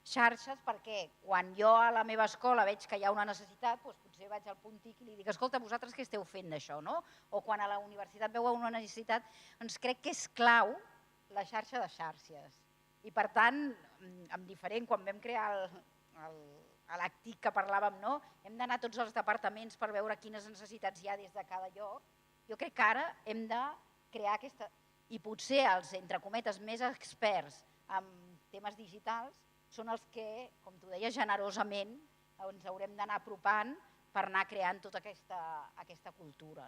xarxes perquè quan jo a la meva escola veig que hi ha una necessitat, potser vaig al punt TIC i li dic, escolta, vosaltres què esteu fent d'això? O quan a la universitat veu una necessitat, doncs crec que és clau la xarxa de xarxes. I per tant, quan vam crear l'ACTIC que parlàvem, hem d'anar a tots els departaments per veure quines necessitats hi ha des de cada lloc. Jo crec que ara hem de crear aquesta... I potser els, entre cometes, més experts en temes digitals són els que, com tu deies, generosament ens haurem d'anar apropant per anar creant tota aquesta cultura.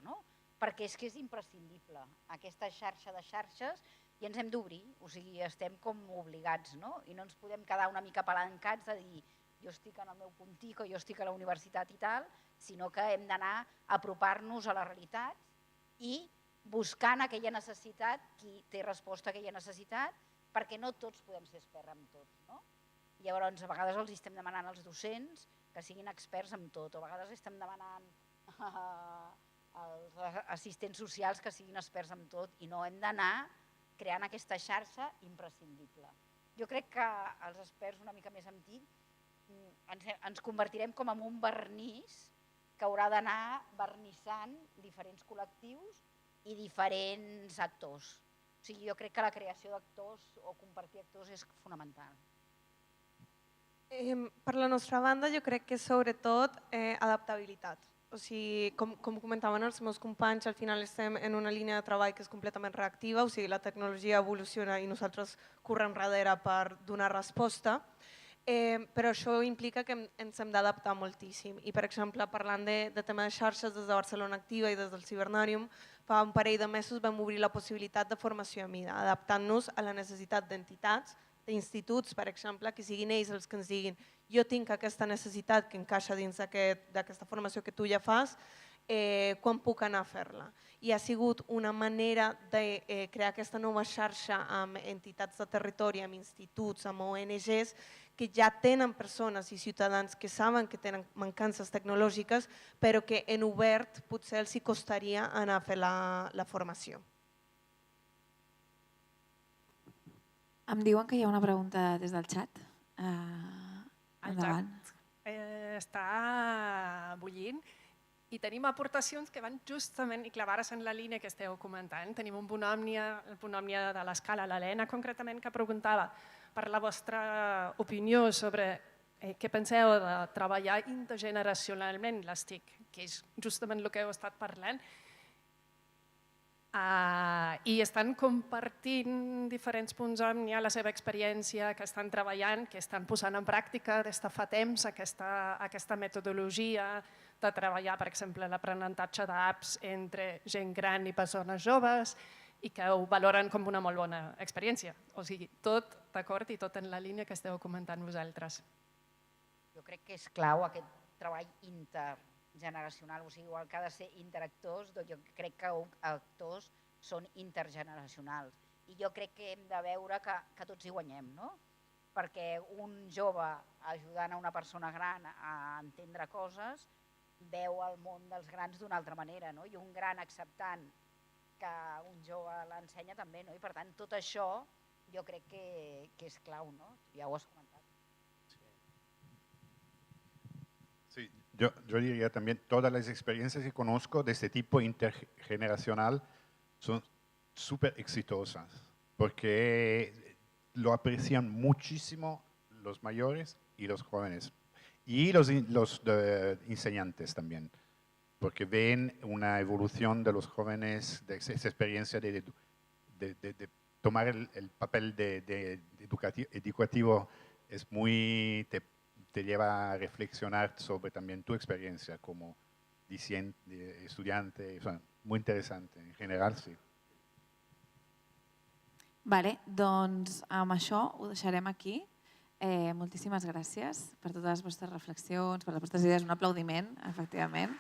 Perquè és que és imprescindible aquesta xarxa de xarxes i ens hem d'obrir, o sigui, estem com obligats i no ens podem quedar una mica apalancats de dir jo estic en el meu puntic o jo estic a la universitat i tal, sinó que hem d'anar a apropar-nos a la realitat i buscant aquella necessitat, qui té resposta a aquella necessitat, perquè no tots podem ser experts en tot. Llavors, a vegades els estem demanant als docents que siguin experts en tot, o a vegades estem demanant als assistents socials que siguin experts en tot, i no hem d'anar creant aquesta xarxa imprescindible. Jo crec que els experts una mica més antics ens convertirem com en un vernís que haurà d'anar vernissant diferents col·lectius i diferents actors. O sigui, jo crec que la creació d'actors o compartir actors és fonamental. Per la nostra banda, jo crec que és sobretot adaptabilitat. O sigui, com comentaven els meus companys, al final estem en una línia de treball que és completament reactiva, o sigui, la tecnologia evoluciona i nosaltres correm darrere per donar resposta, però això implica que ens hem d'adaptar moltíssim. I, per exemple, parlant de tema de xarxes des de Barcelona Activa i des del Cibernàrium, fa un parell de mesos vam obrir la possibilitat de formació a mida, adaptant-nos a la necessitat d'entitats, d'instituts, per exemple, que siguin ells els que ens diguin jo tinc aquesta necessitat que encaixa dins d'aquesta formació que tu ja fas, quan puc anar a fer-la. I ha sigut una manera de crear aquesta nova xarxa amb entitats de territori, amb instituts, amb ONGs, que ja tenen persones i ciutadans que saben que tenen mancances tecnològiques, però que en obert potser els costaria anar a fer la formació. Em diuen que hi ha una pregunta des del xat. Endavant. Està bullint i tenim aportacions que van justament i clavades en la línia que esteu comentant. Tenim un bonòmnia de l'escala, l'Helena concretament, que preguntava per la vostra opinió sobre què penseu de treballar intergeneracionalment les TIC, que és justament el que heu estat parlant. I estan compartint diferents punts on hi ha la seva experiència, que estan treballant, que estan posant en pràctica des de fa temps aquesta metodologia de treballar, per exemple, l'aprenentatge d'apps entre gent gran i persones joves i que ho valoren com una molt bona experiència. O sigui, tot d'acord i tot en la línia que esteu comentant vosaltres. Jo crec que és clau aquest treball generacional, o sigui, igual que ha de ser interactors, doncs jo crec que actors són intergeneracionals. I jo crec que hem de veure que tots hi guanyem, no? Perquè un jove ajudant a una persona gran a entendre coses veu el món dels grans d'una altra manera, no? I un gran acceptant que un jove l'ensenya també, no? I per tant tot això jo crec que és clau, no? Ja ho has comentat. Sí, yo diría también, todas las experiencias que conozco de este tipo intergeneracional son súper exitosas, porque lo aprecian muchísimo los mayores y los jóvenes, y los enseñantes también, porque ven una evolución de los jóvenes, de esa experiencia de tomar el papel de educativo, es muy... te lleva a reflexionar sobre también tu experiencia como estudiante, o sea, muy interesante, en general sí. Vale, doncs amb això ho deixarem aquí. Moltíssimes gràcies per totes les vostres reflexions, per les vostres idees. Un aplaudiment, efectivament.